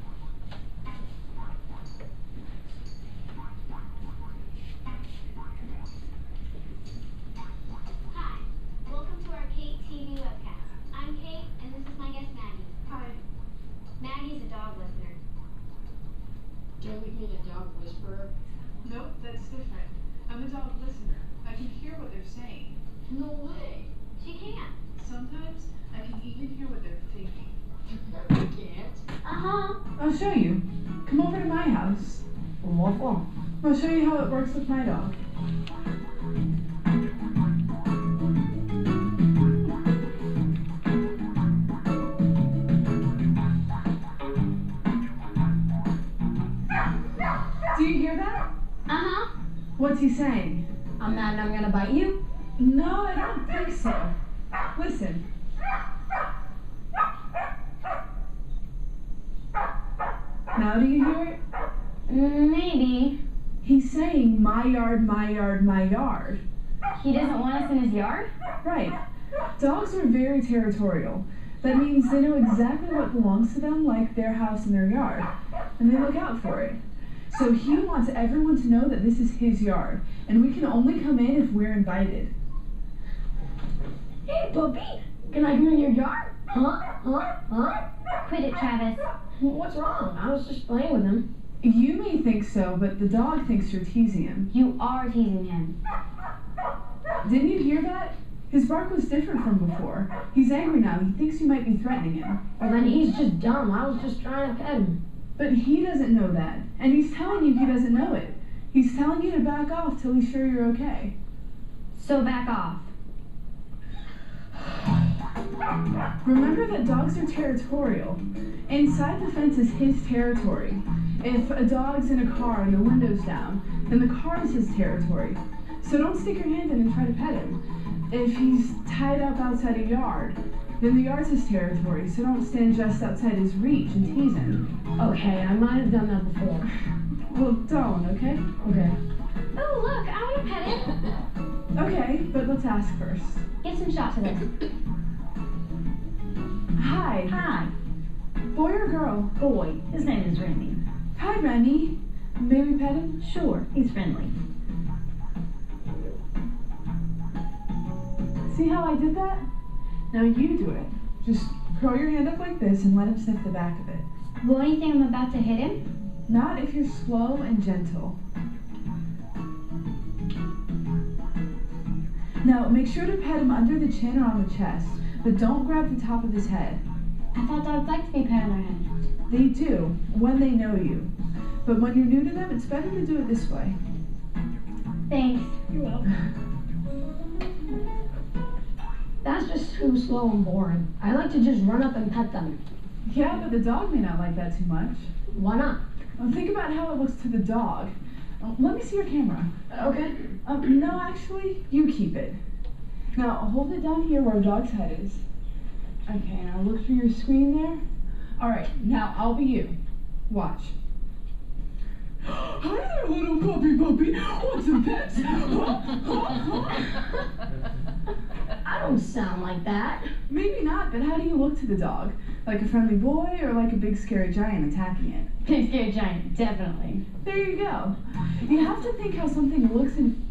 Hi, welcome to our Kate TV webcast. I'm Kate, and this is my guest Maggie. Hi. Maggie's a dog listener. Don't you mean a dog whisperer? Nope, that's different. I'm a dog listener. I can hear what they're saying. No way. She can. Sometimes I can even hear what they're thinking. You can't. Uh-huh. I'll show you. Come over to my house. What for? I'll show you how it works with my dog. Do you hear that? Uh-huh. What's he saying? I'm mad and I'm gonna bite you? No, I don't think so. Listen. Now do you hear it? Maybe. He's saying my yard, my yard, my yard. He doesn't want us in his yard? Right. Dogs are very territorial. That means they know exactly what belongs to them, like their house and their yard. And they look out for it. So he wants everyone to know that this is his yard. And we can only come in if we're invited. Hey, puppy. Can I come in your yard? Huh? Quit it, Travis. What's wrong? I was just playing with him. You may think so, but the dog thinks you're teasing him. You are teasing him. Didn't you hear that? His bark was different from before. He's angry now. He thinks you might be threatening him. Well, then he's just dumb. I was just trying to pet him. But he doesn't know that. And he's telling you he doesn't know it. He's telling you to back off till he's sure you're okay. So back off. Remember that dogs are territorial. Inside the fence is his territory. If a dog's in a car and the window's down, then the car is his territory. So don't stick your hand in and try to pet him. If he's tied up outside a yard, then the yard's his territory, so don't stand just outside his reach and tease him. Okay, I might have done that before. Well, don't, okay? Okay. Oh, look, I want to pet him. Okay, but let's ask first. Get some shots of this. Hi. Hi. Boy or girl? Boy. His name is Remy. Hi, Remy. May we pet him? Sure, he's friendly. See how I did that? Now you do it. Just curl your hand up like this and let him sniff the back of it. Will anything I'm about to hit him? Not if you're slow and gentle. Now, make sure to pet him under the chin or on the chest, but don't grab the top of his head. I thought dogs like to be pet on their head. They do, when they know you. But when you're new to them, it's better to do it this way. Thanks. You're welcome. That's just too slow and boring. I like to just run up and pet them. Yeah, but the dog may not like that too much. Why not? Well, think about how it looks to the dog. Let me see your camera. Okay. No, actually, you keep it. Now, hold it down here where a dog's head is. Okay, now look through your screen there. Alright, now I'll be you. Watch. Hi there, little puppy. Want some pets? I don't sound like that. Maybe not, but how do you look to the dog? Like a friendly boy or like a big scary giant attacking it? Big scary giant, definitely. There you go. You have to think how something looks in...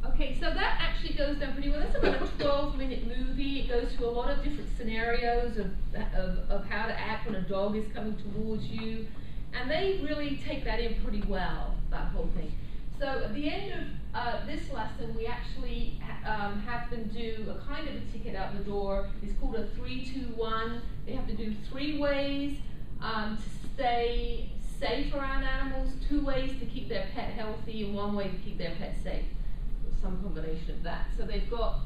Okay, so that actually goes down pretty well. That's about a 12-minute movie. It goes through a lot of different scenarios of how to act when a dog is coming towards you. And they really take that in pretty well, that whole thing. So at the end of this lesson, we actually have them do a kind of a ticket out the door. It's called a 3-2-1. They have to do 3 ways to stay safe around animals, 2 ways to keep their pet healthy, and 1 way to keep their pet safe. Some combination of that. So they've got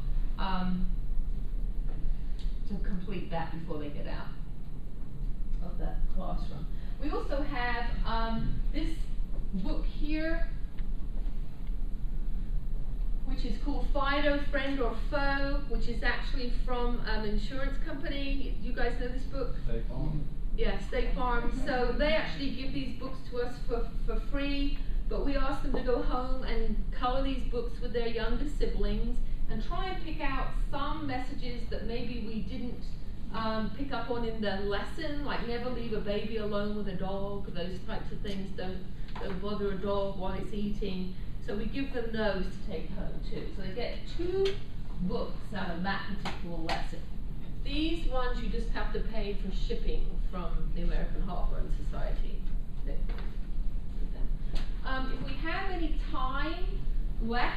to complete that before they get out of that classroom. We also have this book here, which is called Fido, Friend or Foe, which is actually from an insurance company. You guys know this book? State Farm. Yeah, State Farm. So they actually give these books to us for free, but we ask them to go home and color these books with their younger siblings and try and pick out some messages that maybe we didn't pick up on in the lesson, like never leave a baby alone with a dog, those types of things. Don't bother a dog while it's eating. So we give them those to take home too. So they get 2 books out of that particular lesson. These ones you just have to pay for shipping from the American Heart Run Society. If we have any time left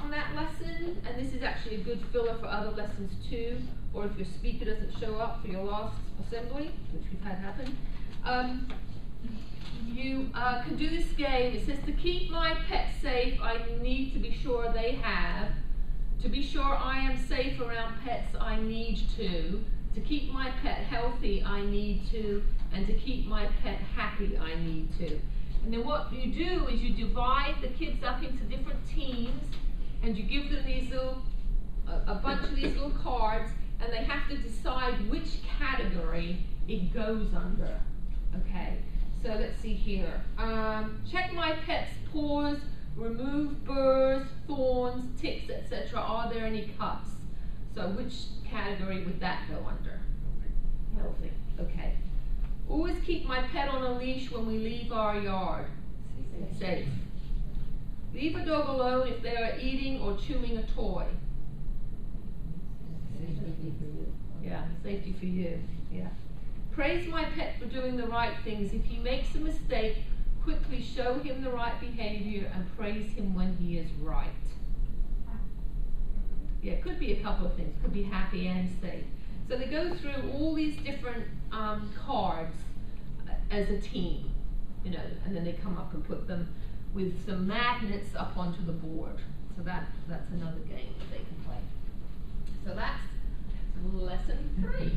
on that lesson, and this is actually a good filler for other lessons too, or if your speaker doesn't show up for your last assembly, which we've had happen, you can do this game. It says, to keep my pet safe, I need to be sure they have. To be sure I am safe around pets, I need to. To keep my pet healthy, I need to. And to keep my pet happy, I need to. And then what you do is you divide the kids up into different teams, and you give them these little, a bunch of these little cards, and they have to decide which category it goes under. Okay, so let's see here. Check my pet's paws, remove burrs, thorns, ticks, etc. Are there any cuts? So which category would that go under? Healthy. Okay. Always keep my pet on a leash when we leave our yard. Safe. Leave a dog alone if they are eating or chewing a toy. Safety for you. Yeah, safety for you. Yeah. Praise my pet for doing the right things. If he makes a mistake, quickly show him the right behavior and praise him when he is right. Yeah, it could be a couple of things. Could be happy and safe. So they go through all these different cards as a team, you know, and then they come up and put them with some magnets up onto the board. So that's another game that they can play. So that's lesson 3.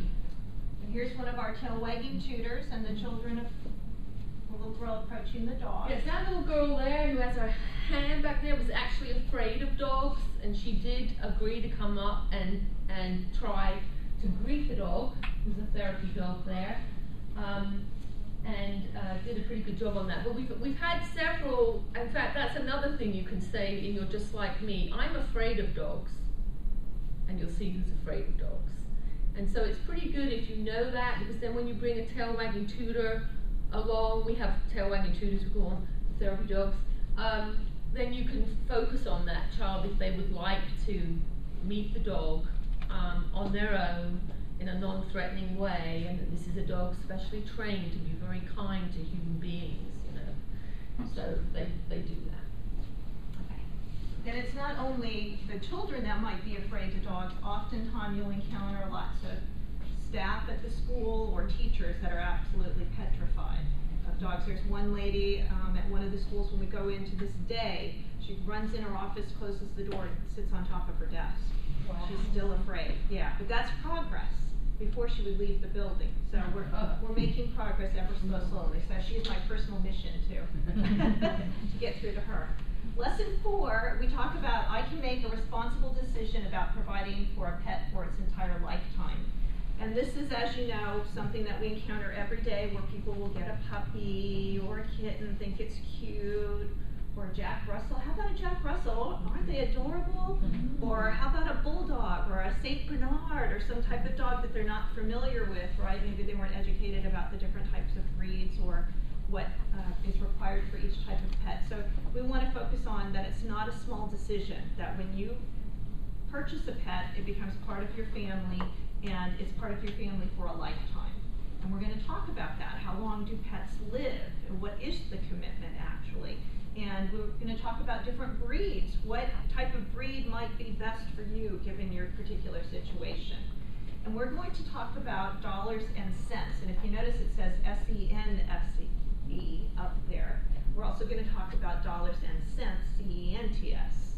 And here's one of our tail wagging tutors and the children of a little girl approaching the dog. Yes, that little girl there who has her hand back there was actually afraid of dogs, and she did agree to come up and try to greet the dog. There's a therapy dog there, and did a pretty good job on that. But we've had several. In fact, that's another thing you can say in your Just Like Me. I'm afraid of dogs, and you'll see who's afraid of dogs. And so it's pretty good if you know that, because then when you bring a tail wagging tutor along, we have tail wagging tutors, we call them therapy dogs. Then you can focus on that child if they would like to meet the dog on their own in a non-threatening way, and that this is a dog specially trained to be very kind to human beings, you know. So they do that. Okay. And it's not only the children that might be afraid of dogs. Oftentimes you'll encounter lots of staff at the school or teachers that are absolutely petrified of dogs. There's one lady at one of the schools, when we go in to this day, she runs in her office, closes the door, and sits on top of her desk. Wow. She's still afraid. Yeah, but that's progress before she would leave the building. So we're making progress ever so slowly. So she's my personal mission to get through to her. Lesson 4, we talk about I can make a responsible decision about providing for a pet for its entire lifetime. And this is, as you know, something that we encounter every day, where people will get a puppy or a kitten, think it's cute, or a Jack Russell. How about a Jack Russell? Aren't they adorable? Mm-hmm. Or how about a bulldog or a Saint Bernard or some type of dog that they're not familiar with, right? Maybe they weren't educated about the different types of breeds or what is required for each type of pet. So we want to focus on that it's not a small decision, that when you purchase a pet, it becomes part of your family, and it's part of your family for a lifetime. And we're going to talk about that. How long do pets live? And what is the commitment actually? And we're going to talk about different breeds. What type of breed might be best for you given your particular situation? And we're going to talk about dollars and cents. And if you notice, it says S-E-N-S-E up there. We're also going to talk about dollars and cents, C-E-N-T-S,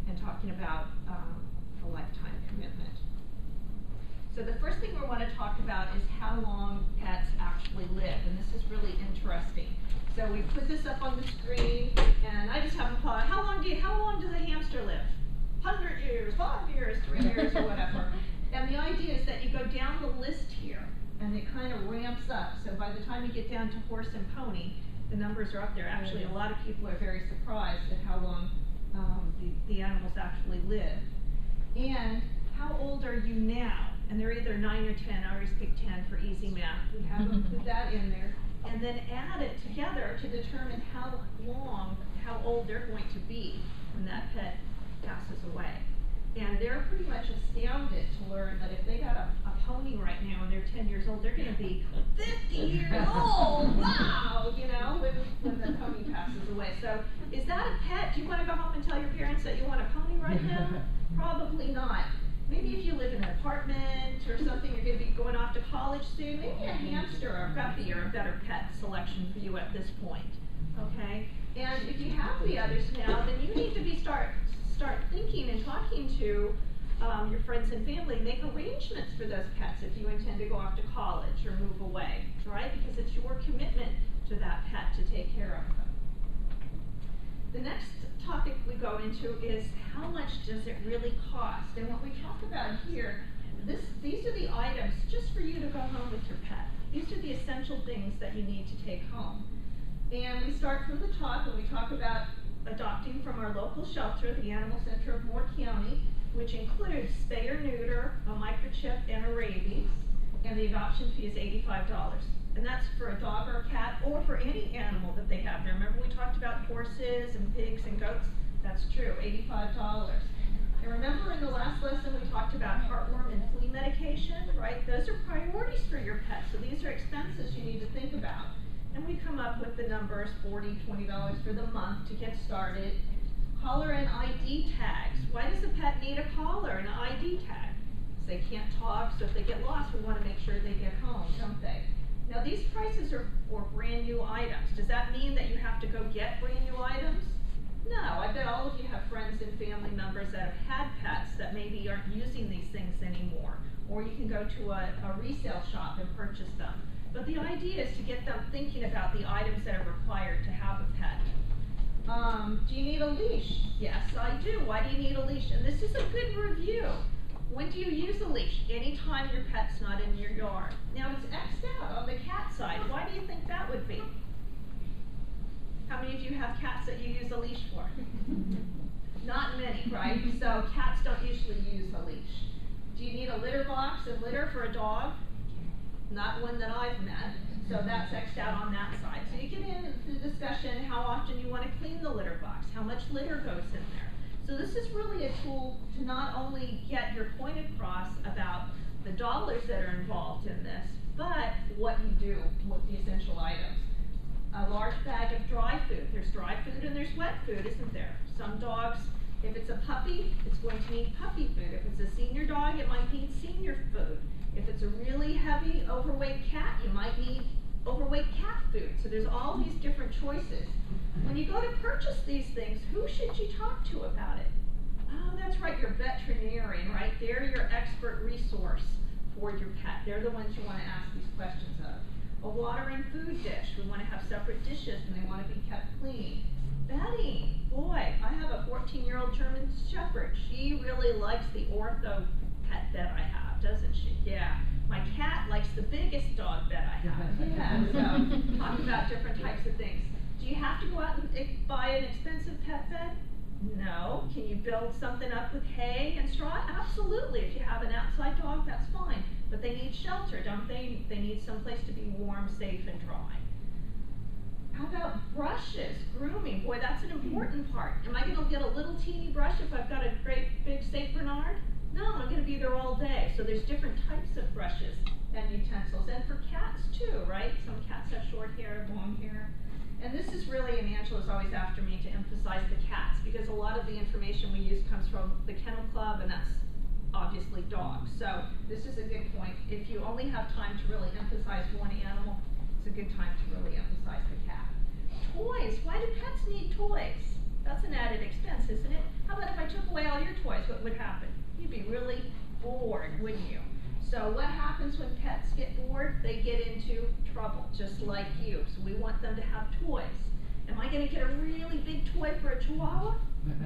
and talking about a lifetime commitment. So the first thing we want to talk about is how long pets actually live. And this is really interesting. So we put this up on the screen, and I just have a thought, how long does a hamster live? 100 years, 5 years, 3 years, or whatever. And the idea is that you go down the list here, and it kind of ramps up. So by the time you get down to horse and pony, the numbers are up there. Actually, a lot of people are very surprised at how long the animals actually live. And how old are you now? and they're either 9 or 10. I always pick 10 for easy math. We have them put that in there, and then add it together to determine how old they're going to be when that pet passes away. And they're pretty much astounded to learn that if they got a pony right now and they're 10 years old, they're going to be 50 years old. Wow, you know, when the pony passes away. So is that a pet? Do you want to go home and tell your parents that you want a pony right now? Probably not. Maybe if you live in an apartment or something, you're going to be going off to college soon, maybe a hamster or a guppy are a better pet selection for you at this point. Okay? And if you have the others now, then you need to start thinking and talking to your friends and family, make arrangements for those pets if you intend to go off to college or move away, right? Because it's your commitment to that pet to take care of them. The next topic we go into is how much does it really cost? And what we talk about here, these are the items just for you to go home with your pet. These are the essential things that you need to take home. And we start from the top and we talk about adopting from our local shelter, the Animal Center of Moore County, which includes spay or neuter, a microchip, and a rabies. And the adoption fee is $85. And that's for a dog or a cat or for any animal that they have there. Remember we talked about horses and pigs and goats? That's true, $85. And remember in the last lesson we talked about heartworm and flea medication, right? Those are priorities for your pet. So these are expenses you need to think about. And we come up with the numbers, $40, $20 for the month to get started. Collar and ID tags. Why does a pet need a collar and an ID tag? Because they can't talk, so if they get lost, we want to make sure they get home, don't they? Now these prices are for brand new items. Does that mean that you have to go get brand new items? No, I bet all of you have friends and family members that have had pets that maybe aren't using these things anymore. Or you can go to a resale shop and purchase them. But the idea is to get them thinking about the items that are required to have a pet. Do you need a leash? Yes, I do. Why do you need a leash? And this is a good review. When do you use a leash? Anytime your pet's not in your yard. Now it's X'd out on the cat side. Why do you think that would be? How many of you have cats that you use a leash for? Not many, right? So cats don't usually use a leash. Do you need a litter box and litter for a dog? Not one that I've met. So that's X'd out on that side. So you get into the discussion how often you want to clean the litter box, how much litter goes in there. So this is really a tool to not only get your point across about the dollars that are involved in this, but what you do with the essential items. A large bag of dry food. There's dry food and there's wet food, isn't there? Some dogs, if it's a puppy, it's going to need puppy food. If it's a senior dog, it might need senior food. If it's a really heavy, overweight cat, you might need overweight cat food. So there's all these different choices. When you go to purchase these things, who should you talk to about it? Oh, that's right, your veterinarian, right? They're your expert resource for your pet. They're the ones you want to ask these questions of. A water and food dish. We want to have separate dishes and they want to be kept clean. Bedding. Boy, I have a 14-year-old German Shepherd. She really likes the ortho pet bed I have, doesn't she? Yeah. My cat likes the biggest dog bed I have. Yeah, so talk about different types of things. Do you have to go out and buy an expensive pet bed? No. Can you build something up with hay and straw? Absolutely. If you have an outside dog, that's fine. But they need shelter, don't they? They need someplace to be warm, safe, and dry. How about brushes, grooming? Boy, that's an important part. Am I going to get a little teeny brush if I've got a great big St. Bernard? No, I'm going to be there all day. So there's different types of brushes and utensils. And for cats too, right? Some cats have short hair, long hair. And this is really, and Angela's always after me to emphasize the cats, because a lot of the information we use comes from the Kennel Club, and that's obviously dogs. So this is a good point. If you only have time to really emphasize one animal, it's a good time to really emphasize the cat. Toys. Why do pets need toys? That's an added expense, isn't it? How about if I took away all your toys, what would happen? You'd be really bored, wouldn't you? So what happens when pets get bored? They get into trouble, just like you. So we want them to have toys. Am I going to get a really big toy for a Chihuahua?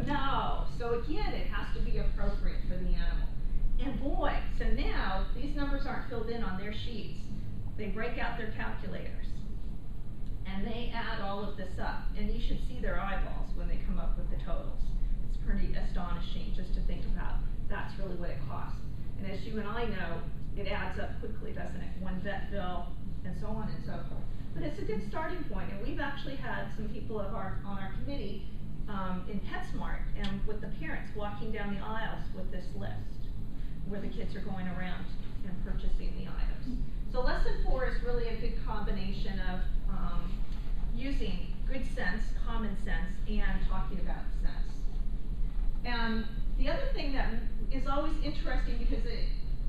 No. So again, it has to be appropriate for the animal. And boy, so now these numbers aren't filled in on their sheets. They break out their calculators. And they add all of this up. And you should see their eyeballs when they come up with the totals. It's pretty astonishing just to think about that's really what it costs. And as you and I know, it adds up quickly, doesn't it? One vet bill, and so on and so forth. But it's a good starting point, and we've actually had some people on our committee in PetSmart and with the parents walking down the aisles with this list, where the kids are going around and purchasing the items. So lesson 4 is really a good combination of using good sense, common sense, and talking about sense. And the other thing that is always interesting, because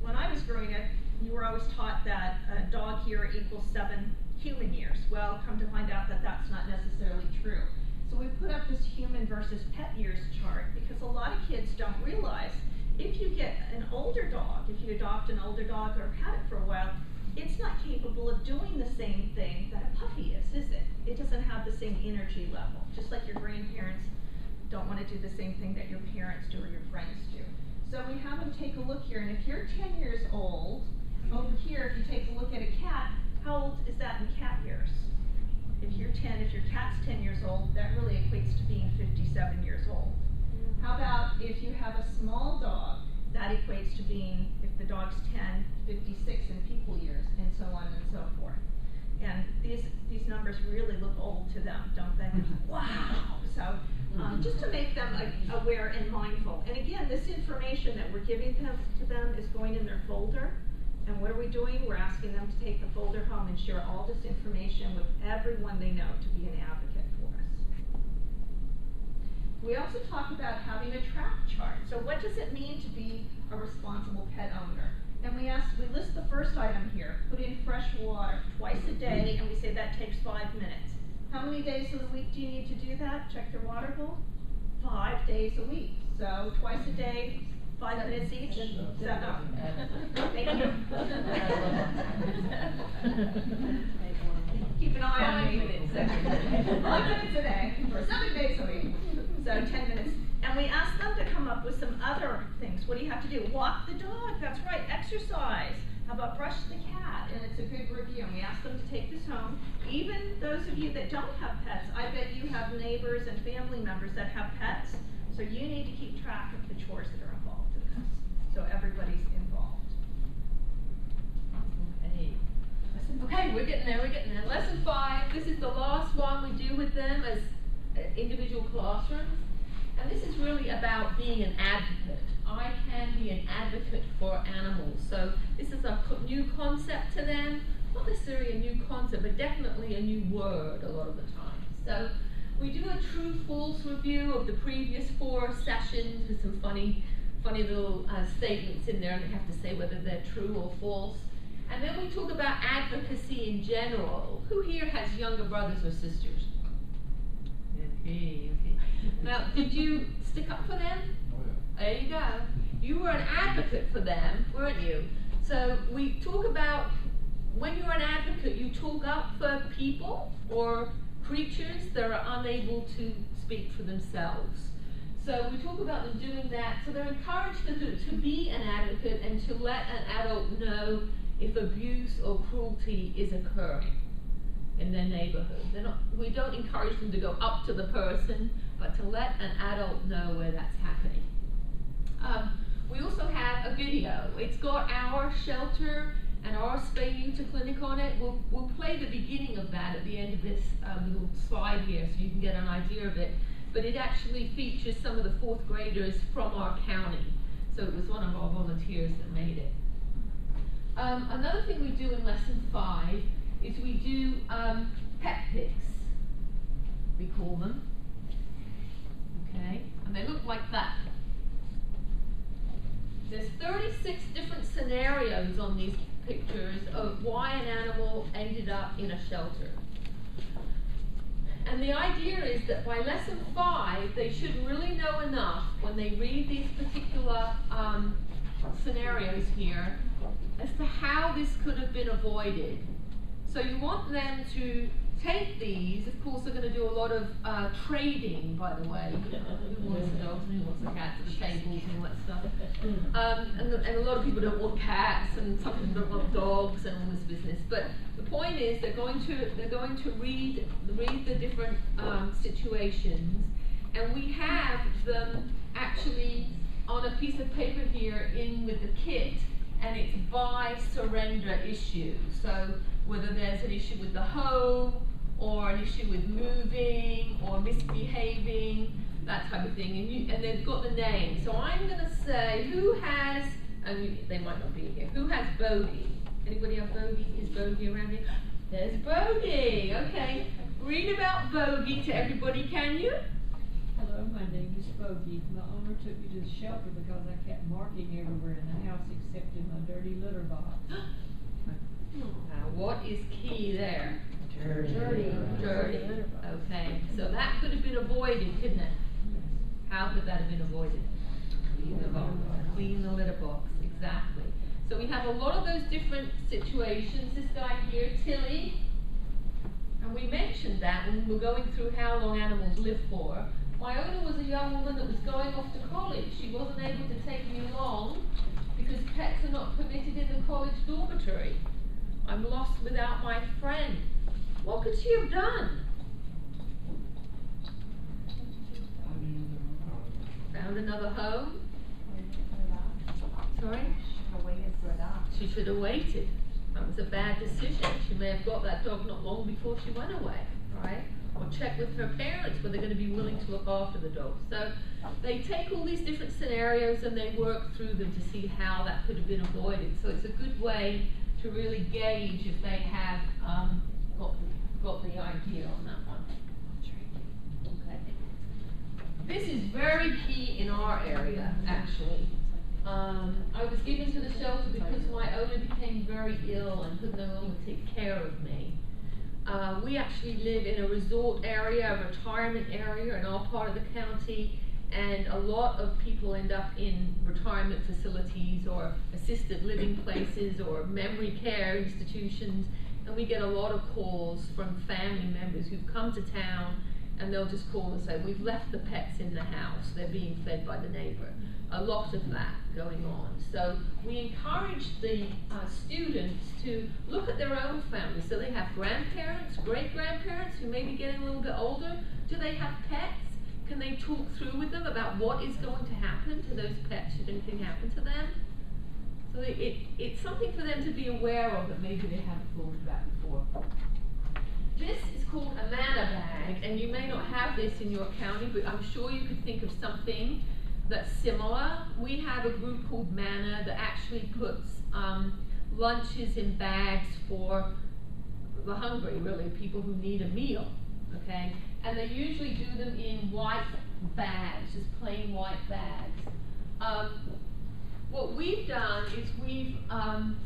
when I was growing up, you were always taught that a dog year equals 7 human years. Well, come to find out that that's not necessarily true. So we put up this human versus pet years chart because a lot of kids don't realize if you get an older dog, if you adopt an older dog or had it for a while, it's not capable of doing the same thing that a puppy is it? It doesn't have the same energy level, just like your grandparents don't want to do the same thing that your parents do or your friends do. So we have them take a look here, and if you're 10 years old, over here, if you take a look at a cat, how old is that in cat years? If you're 10, if your cat's 10 years old, that really equates to being 57 years old. How about if you have a small dog, that equates to being, if the dog's 10, 56 in people years, and so on and so forth. And these numbers really look old to them, don't they? Wow! So just to make them aware and mindful. And again, this information that we're giving to them is going in their folder. And what are we doing? We're asking them to take the folder home and share all this information with everyone they know to be an advocate for us. We also talk about having a track chart. So what does it mean to be a responsible pet owner? And we list the first item here, put in fresh water twice a day, and we say that takes 5 minutes. How many days of the week do you need to do that? Check your water bowl? 5 days a week. So twice a day, 5 minutes each? Thank you. Keep an eye on me. 5 minutes a day for 7 days a week. So 10 minutes. And we ask them to come up with some other things. What do you have to do? Walk the dog. That's right. Exercise. How about brush the cat? And it's a good review. And we ask them to take this home. Even those of you that don't have pets, I bet you have neighbors and family members that have pets. So you need to keep track of the chores that are involved in this. So everybody's involved. Okay, we're getting there. Lesson 5, this is the last one we do with them as individual classrooms. And this is really about being an advocate. I can be an advocate for animals. So this is a new concept to them. Not necessarily a new concept, but definitely a new word a lot of the time. So we do a true-false review of the previous 4 sessions with some funny little statements in there, and they have to say whether they're true or false. And then we talk about advocacy in general. Who here has younger brothers or sisters? Okay. Now, did you stick up for them? Oh, yeah. There you go. You were an advocate for them, weren't you? So we talk about when you're an advocate, you talk up for people or creatures that are unable to speak for themselves. So we talk about them doing that. So they're encouraged to be an advocate and to let an adult know if abuse or cruelty is occurring in their neighborhood. We don't encourage them to go up to the person, but to let an adult know where that's happening. We also have a video. It's got our shelter and our spay-neuter clinic on it. We'll play the beginning of that at the end of this little slide here so you can get an idea of it. But it actually features some of the 4th graders from our county. So it was one of our volunteers that made it. Another thing we do in lesson 5 is we do pet pics, we call them. Okay, and they look like that. There's 36 different scenarios on these pictures of why an animal ended up in a shelter. And the idea is that by lesson 5, they should really know enough when they read these particular scenarios here as to how this could have been avoided. So you want them to take these. Of course, they're going to do a lot of trading, by the way. Who wants the dogs and who wants the cats at the tables and all that stuff. And a lot of people don't want cats, and some people don't want dogs and all this business. But the point is, they're going to read the different situations, and we have them actually on a piece of paper here in with the kit, and it's by surrender issue. So whether there's an issue with the home, or an issue with moving, or misbehaving, that type of thing, and they've got the name. So I'm going to say, who has, and they might not be here, who has Bodie? Anybody have Bodie? Is Bodie around here? There's Bodie, okay. Read about Bodie to everybody, can you? Hello, my name is Bogey. My owner took me to the shelter because I kept marking everywhere in the house except in my dirty litter box. Now, what is key there? Dirty. Okay, so that could have been avoided, couldn't it? How could that have been avoided? Clean the litter box, exactly. So we have a lot of those different situations. This guy here, Tilly, and we mentioned that when we were going through how long animals live for. My owner was a young woman that was going off to college. She wasn't able to take me along because pets are not permitted in the college dormitory. I'm lost without my friend. What could she have done? Found another home? Sorry? She should have waited. That was a bad decision. She may have got that dog not long before she went away, right? Or check with her parents whether they're going to be willing to look after the dog. So they take all these different scenarios and they work through them to see how that could have been avoided. So it's a good way to really gauge if they have got the idea on that one. Okay. This is very key in our area, actually. I was given to the shelter because my owner became very ill and could no longer take care of me. We actually live in a resort area, a retirement area in our part of the county, and a lot of people end up in retirement facilities or assisted living places or memory care institutions, and we get a lot of calls from family members who've come to town, and they'll just call and say, we've left the pets in the house, they're being fed by the neighbor. A lot of that going on. So we encourage the students to look at their own family. So they have grandparents, great-grandparents who may be getting a little bit older. Do they have pets? Can they talk through with them about what is going to happen to those pets should anything happen to them? So it's something for them to be aware of that maybe they haven't thought about before. This is called a manna bag, and you may not have this in your county, but I'm sure you could think of something that's similar. We have a group called Manna that actually puts lunches in bags for the hungry, really, people who need a meal, okay? And they usually do them in white bags, just plain white bags. What we've done is we've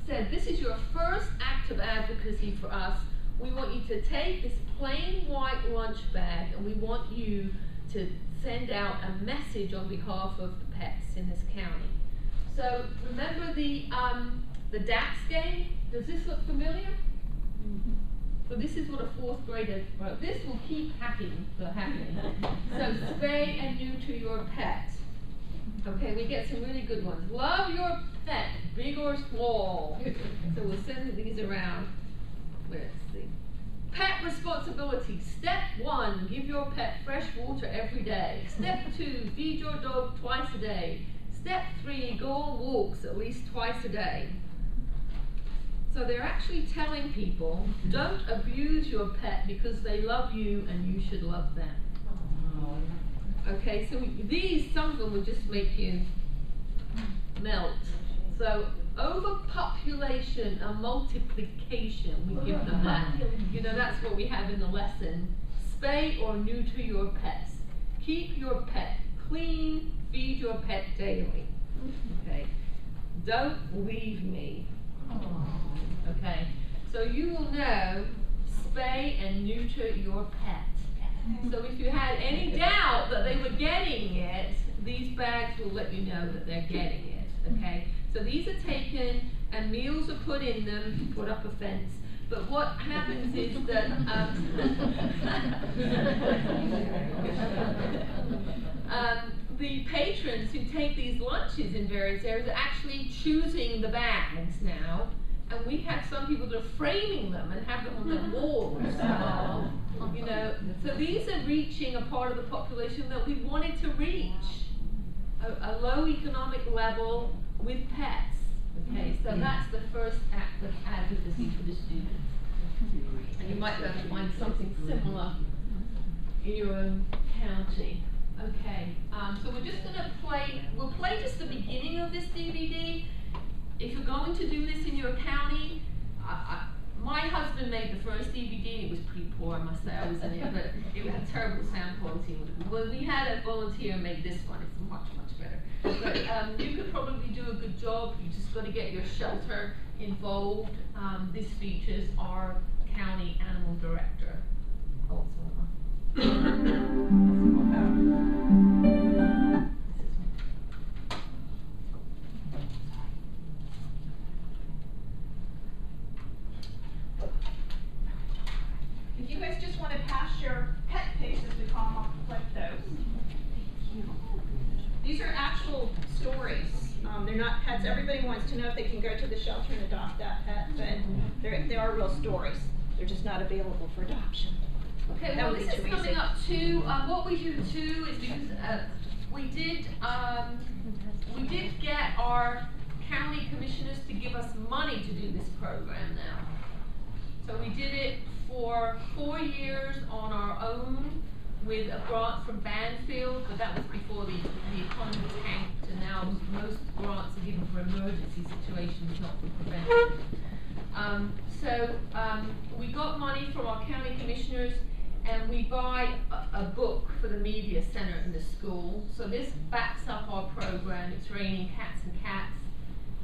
said, this is your first act of advocacy for us. We want you to take this plain white lunch bag and we want you to send out a message on behalf of the pets in this county. So remember the DAX game? Does this look familiar? Mm-hmm. So this is what a fourth grader wrote. This will keep happening. So spay and neuter your pet. Okay, we get some really good ones. Love your pet, big or small. So we'll send these around. Let's see. Pet responsibility. Step 1, give your pet fresh water every day. Step 2, feed your dog twice a day. Step 3, go on walks at least twice a day. So they're actually telling people, don't abuse your pet because they love you and you should love them. Okay, so some of them will just make you melt. So overpopulation and multiplication, we give them that. You know, that's what we have in the lesson. Spay or neuter your pets. Keep your pet clean, feed your pet daily. Okay. Don't leave me. Okay. So you will know, spay and neuter your pet. So if you had any doubt that they were getting it, these bags will let you know that they're getting it. Okay. So these are taken and meals are put in them to put up a fence. But what happens is that the patrons who take these lunches in various areas are actually choosing the bags now. And we have some people that are framing them and have them on their walls. You know, so these are reaching a part of the population that we wanted to reach. a low economic level with pets. Okay, so that's the first act of advocacy for the students. And you might be able to find something similar in your own county. Okay, so we're just going to we'll play just the beginning of this DVD. If you're going to do this in your county, my husband made the first DVD. It was pretty poor, I must say. I was in it, but it had terrible sound quality. When we had a volunteer make this one, it's much, much better. But you could probably do a good job. You just got to get your shelter involved. This features our county animal director. Oh, If you guys just want to pass your pet paces, we call them, I'll collect those. These are actual stories. They're not pets. Everybody wants to know if they can go to the shelter and adopt that pet, but they are real stories. They're just not available for adoption. Okay, well, this is coming up too. What we do too is because we did get our county commissioners to give us money to do this program now. So we did it for 4 years on our own with a grant from Banfield, but that was before the economy tanked, and now most grants are given for emergency situations, not for prevention. We got money from our county commissioners, and we buy a book for the media center in the school. So this backs up our program. It's Raining Cats and Cats,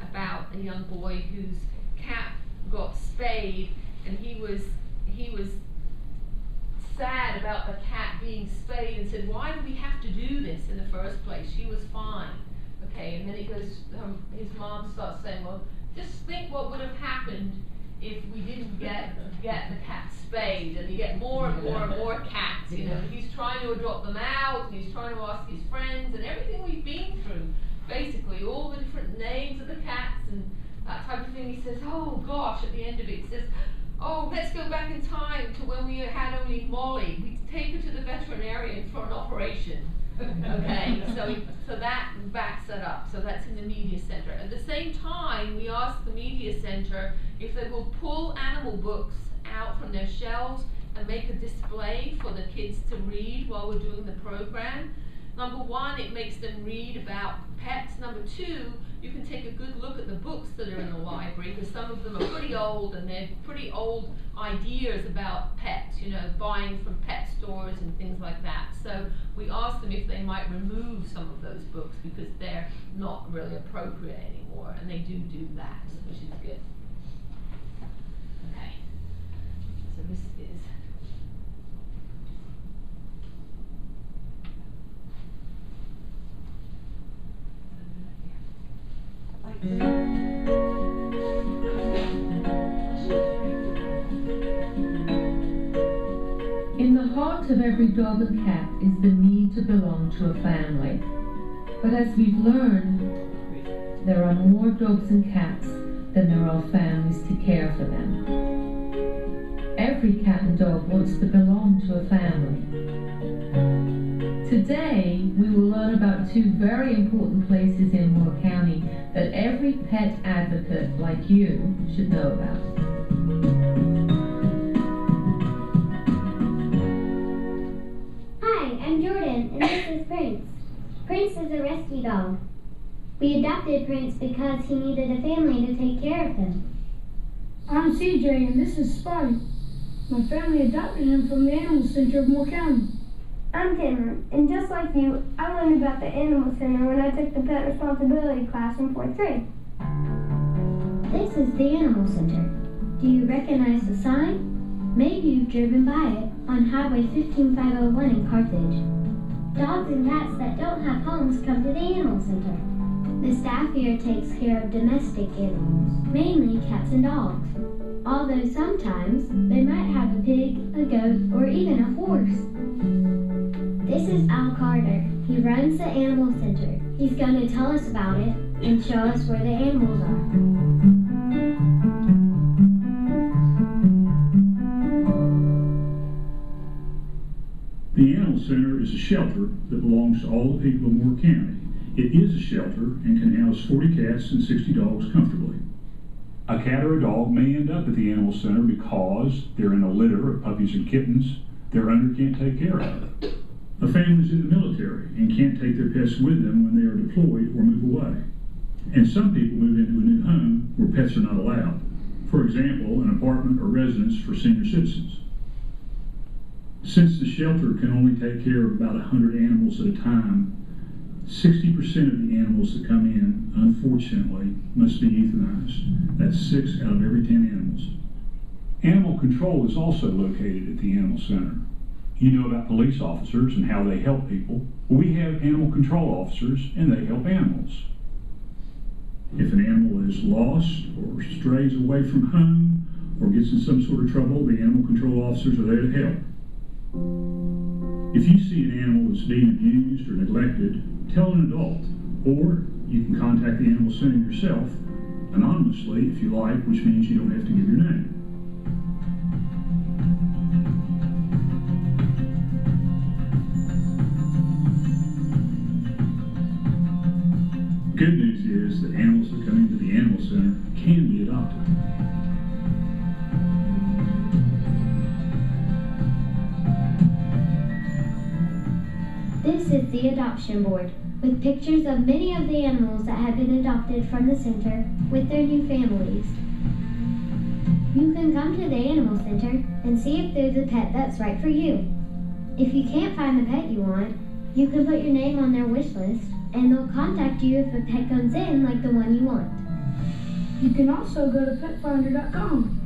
about a young boy whose cat got spayed, and he was sad about the cat being spayed and said, why do we have to do this in the first place? She was fine. Okay, and then he goes, his mom starts saying, well, just think what would have happened if we didn't get the cat spayed, and you get more and more and more cats, you know. He's trying to adopt them out, and he's trying to ask his friends, and everything we've been through, basically, all the different names of the cats and that type of thing. He says, oh gosh, at the end of it, he says, oh, let's go back in time to when we had only Molly. We take her to the veterinarian for an operation. Okay, so that backs that up. So that's in the media center. At the same time, we asked the media center if they will pull animal books out from their shelves and make a display for the kids to read while we're doing the program. Number one, it makes them read about pets. Number two, you can take a good look at the books that are in the library, because some of them are pretty old, and they're pretty old ideas about pets, you know, buying from pet stores and things like that. So we asked them if they might remove some of those books because they're not really appropriate anymore, and they do that, which is good. Okay, so this is in the heart of every dog and cat is the need to belong to a family. But as we've learned, there are more dogs and cats than there are families to care for them. Every cat and dog wants to belong to a family. Today, we will learn about two very important places in Moore County that every pet advocate like you should know about. Hi, I'm Jordan, and this is Prince. Prince is a rescue dog. We adopted Prince because he needed a family to take care of him. I'm CJ, and this is Spike. My family adopted him from the Animal Center of Moore County. I'm Cameron, and just like you, I learned about the Animal Center when I took the pet responsibility class in 4th grade. This is the Animal Center. Do you recognize the sign? Maybe you've driven by it on Highway 15501 in Carthage. Dogs and cats that don't have homes come to the Animal Center. The staff here takes care of domestic animals, mainly cats and dogs. Although sometimes they might have a pig, a goat, or even a horse. This is Al Carter. He runs the Animal Center. He's going to tell us about it and show us where the animals are. The Animal Center is a shelter that belongs to all the people of Moore County. It is a shelter and can house 40 cats and 60 dogs comfortably. A cat or a dog may end up at the animal center because they're in a litter of puppies and kittens their owner can't take care of. A family's in the military and can't take their pets with them when they are deployed or move away. And some people move into a new home where pets are not allowed. For example, an apartment or residence for senior citizens. Since the shelter can only take care of about 100 animals at a time, 60% of the animals that come in, unfortunately, must be euthanized. That's 6 out of every 10 animals. Animal control is also located at the animal center. You know about police officers and how they help people. We have animal control officers and they help animals. If an animal is lost or strays away from home or gets in some sort of trouble, the animal control officers are there to help. If you see an animal that's being abused or neglected, tell an adult, or you can contact the animal center yourself, anonymously if you like, which means you don't have to give your name. Good news is that animals that come into the animal center can be adopted. This is the adoption board, with pictures of many of the animals that have been adopted from the center with their new families. You can come to the animal center and see if there's a pet that's right for you. If you can't find the pet you want, you can put your name on their wish list, and they'll contact you if a pet comes in like the one you want. You can also go to petfinder.com.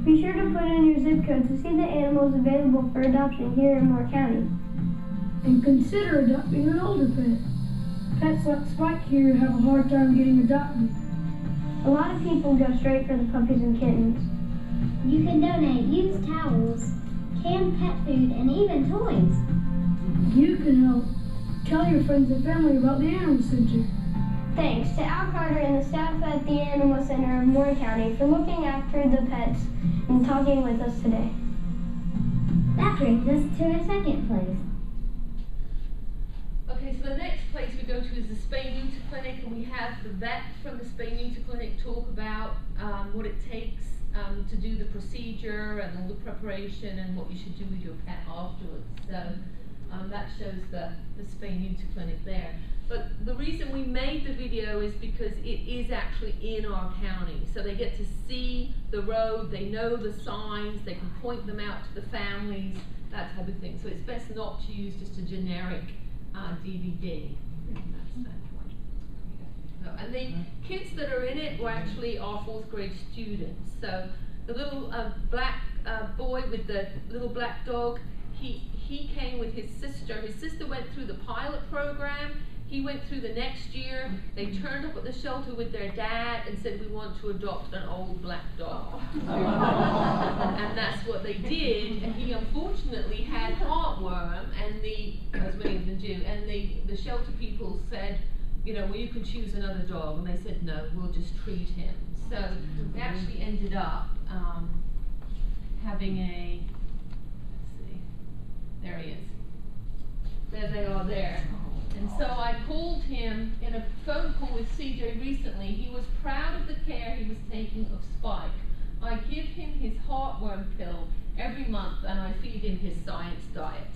Be sure to put in your zip code to see the animals available for adoption here in Moore County. And consider adopting an older pet. Pets like Spike here have a hard time getting adopted. A lot of people go straight for the puppies and kittens. You can donate used towels, canned pet food, and even toys. You can help. Tell your friends and family about the Animal Center. Thanks to Al Carter and the staff at the Animal Center of Moore County for looking after the pets and talking with us today. That brings us to our second place. Okay, so the next place we go to is the spay-neuter clinic, and we have the vet from the spay-neuter clinic talk about what it takes to do the procedure and all the preparation and what you should do with your pet afterwards. So that shows the spay-neuter clinic there. But the reason we made the video is because it is actually in our county. So they get to see the road, they know the signs, they can point them out to the families, that type of thing. So it's best not to use just a generic DVD. That's that one. And the kids that are in it were actually our 4th grade students. So the little black boy with the little black dog, he came with his sister. His sister went through the pilot program. He went through the next year. They turned up at the shelter with their dad and said, we want to adopt an old black dog. And that's what they did. And he unfortunately had heartworm, and as many of them do, and the shelter people said, you know, well, you can choose another dog. And they said, no, we'll just treat him. So they actually ended up having a, let's see, there he is. There they are there. And so I called him in a phone call with CJ recently. He was proud of the care he was taking of Spike. I give him his heartworm pill every month, and I feed him his science diet.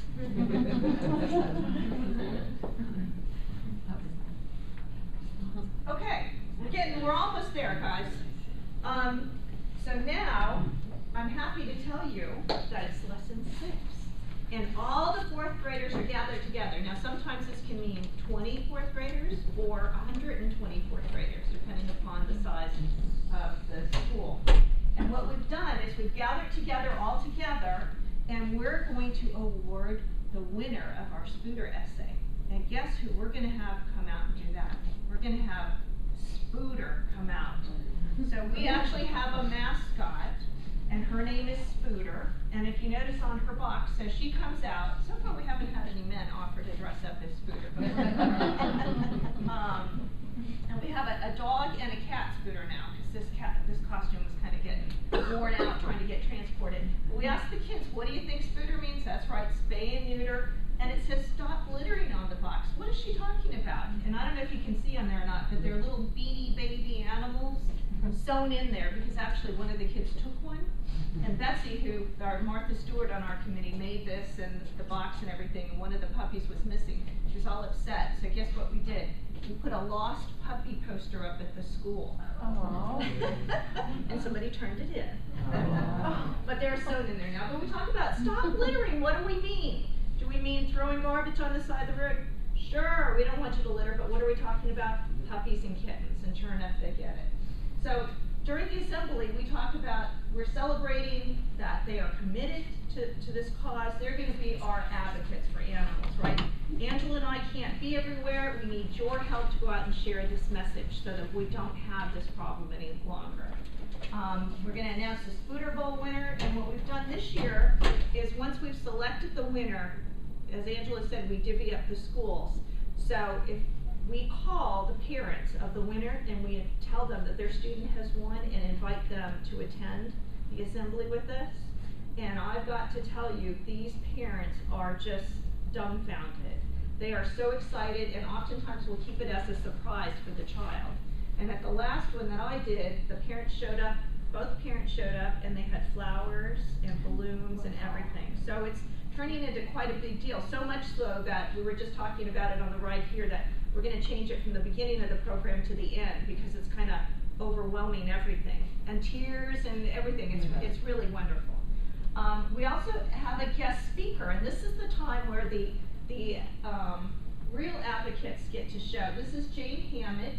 Okay, we're almost there, guys. So now, I'm happy to tell you that it's lesson 6. And all the 4th graders are gathered together. Now, sometimes this can mean 20 4th graders or 120 4th graders, depending upon the size of the school. And what we've done is we've gathered together all together, and we're going to award the winner of our Spooter essay. And guess who we're going to have come out and do that? We're going to have Spooter come out. So we actually have a mascot, and her name is Spooter. And if you notice on her box, so she comes out. So far we haven't had any men offer to dress up as Spooter. And we have a dog and a cat Spooter now, because this costume was kind of getting worn out trying to get transported. We asked the kids, what do you think Spooter means? That's right, spay and neuter. And it says stop littering on the box. What is she talking about? sewn in there because actually one of the kids took one. And Betsy, Martha Stewart on our committee, made this and the box and everything, and one of the puppies was missing. She was all upset. So guess what we did? We put a lost puppy poster up at the school. Aww. And somebody turned it in. But they're sewn in there now. But we talk about stop littering. What do we mean? Do we mean throwing garbage on the side of the road? Sure, we don't want you to litter, but what are we talking about? Puppies and kittens, and sure enough, they get it. So during the assembly, we talked about, we're celebrating that they are committed to this cause. They're going to be our advocates for animals, right? Angela and I can't be everywhere. We need your help to go out and share this message so that we don't have this problem any longer. We're going to announce the Scooter Bowl winner, and what we've done this year is once we've selected the winner, as Angela said, we divvy up the schools. So if we call the parents of the winner and we tell them that their student has won and invite them to attend the assembly with us. And I've got to tell you, these parents are just dumbfounded. They are so excited, and oftentimes we'll keep it as a surprise for the child. And at the last one that I did, the parents showed up, both parents showed up, and they had flowers and balloons and everything. So it's turning into quite a big deal. So much so that we were just talking about it on the right here, that we're going to change it from the beginning of the program to the end because it's kind of overwhelming everything. And tears and everything, it's really wonderful. We also have a guest speaker, and this is the time where the real advocates get to show. This is Jane Hammett.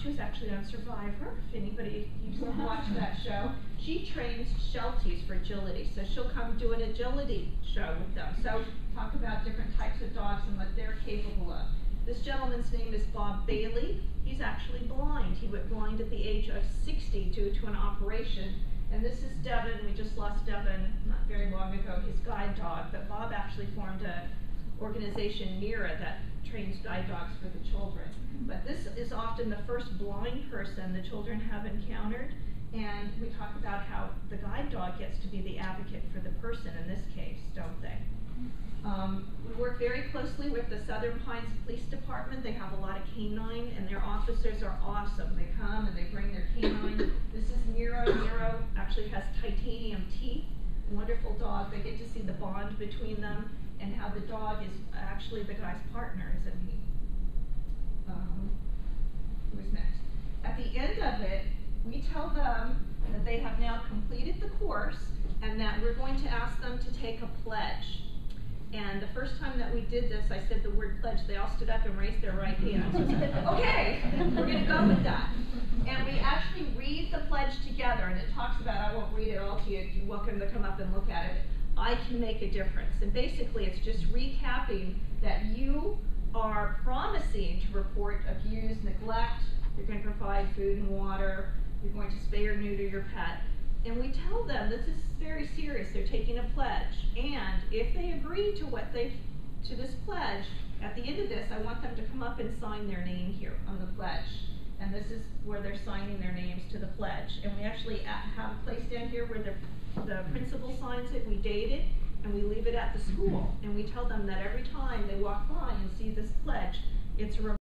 She was actually on Survivor, if anybody used to watch that show. She trains Shelties for agility, so she'll come do an agility show with them. So talk about different types of dogs and what they're capable of. This gentleman's name is Bob Bailey. He's actually blind. He went blind at the age of 60 due to an operation. And this is Devin. We just lost Devin not very long ago, his guide dog. But Bob actually formed an organization, NERA, that trains guide dogs for the children. But this is often the first blind person the children have encountered. And we talk about how the guide dog gets to be the advocate for the person in this case, don't they? We work very closely with the Southern Pines Police Department. They have a lot of canine, and their officers are awesome. They come and they bring their canine. This is Nero. Nero actually has titanium teeth. Wonderful dog. They get to see the bond between them and how the dog is actually the guy's partner, isn't he? Who's next? At the end of it, we tell them that they have now completed the course and that we're going to ask them to take a pledge. And the first time that we did this, I said the word pledge. They all stood up and raised their right hands. So I said, okay, we're going to go with that. And we actually read the pledge together, and it talks about, I won't read it all to you. You're welcome to come up and look at it. I can make a difference. And basically, it's just recapping that you are promising to report abuse, neglect. You're going to provide food and water. You're going to spay or neuter your pet. And we tell them this is very serious. They're taking a pledge. And if they agree to this pledge, at the end of this, I want them to come up and sign their name here on the pledge. And this is where they're signing their names to the pledge. And we actually have a place down here where the principal signs it. We date it, and we leave it at the school. And we tell them that every time they walk by and see this pledge, it's a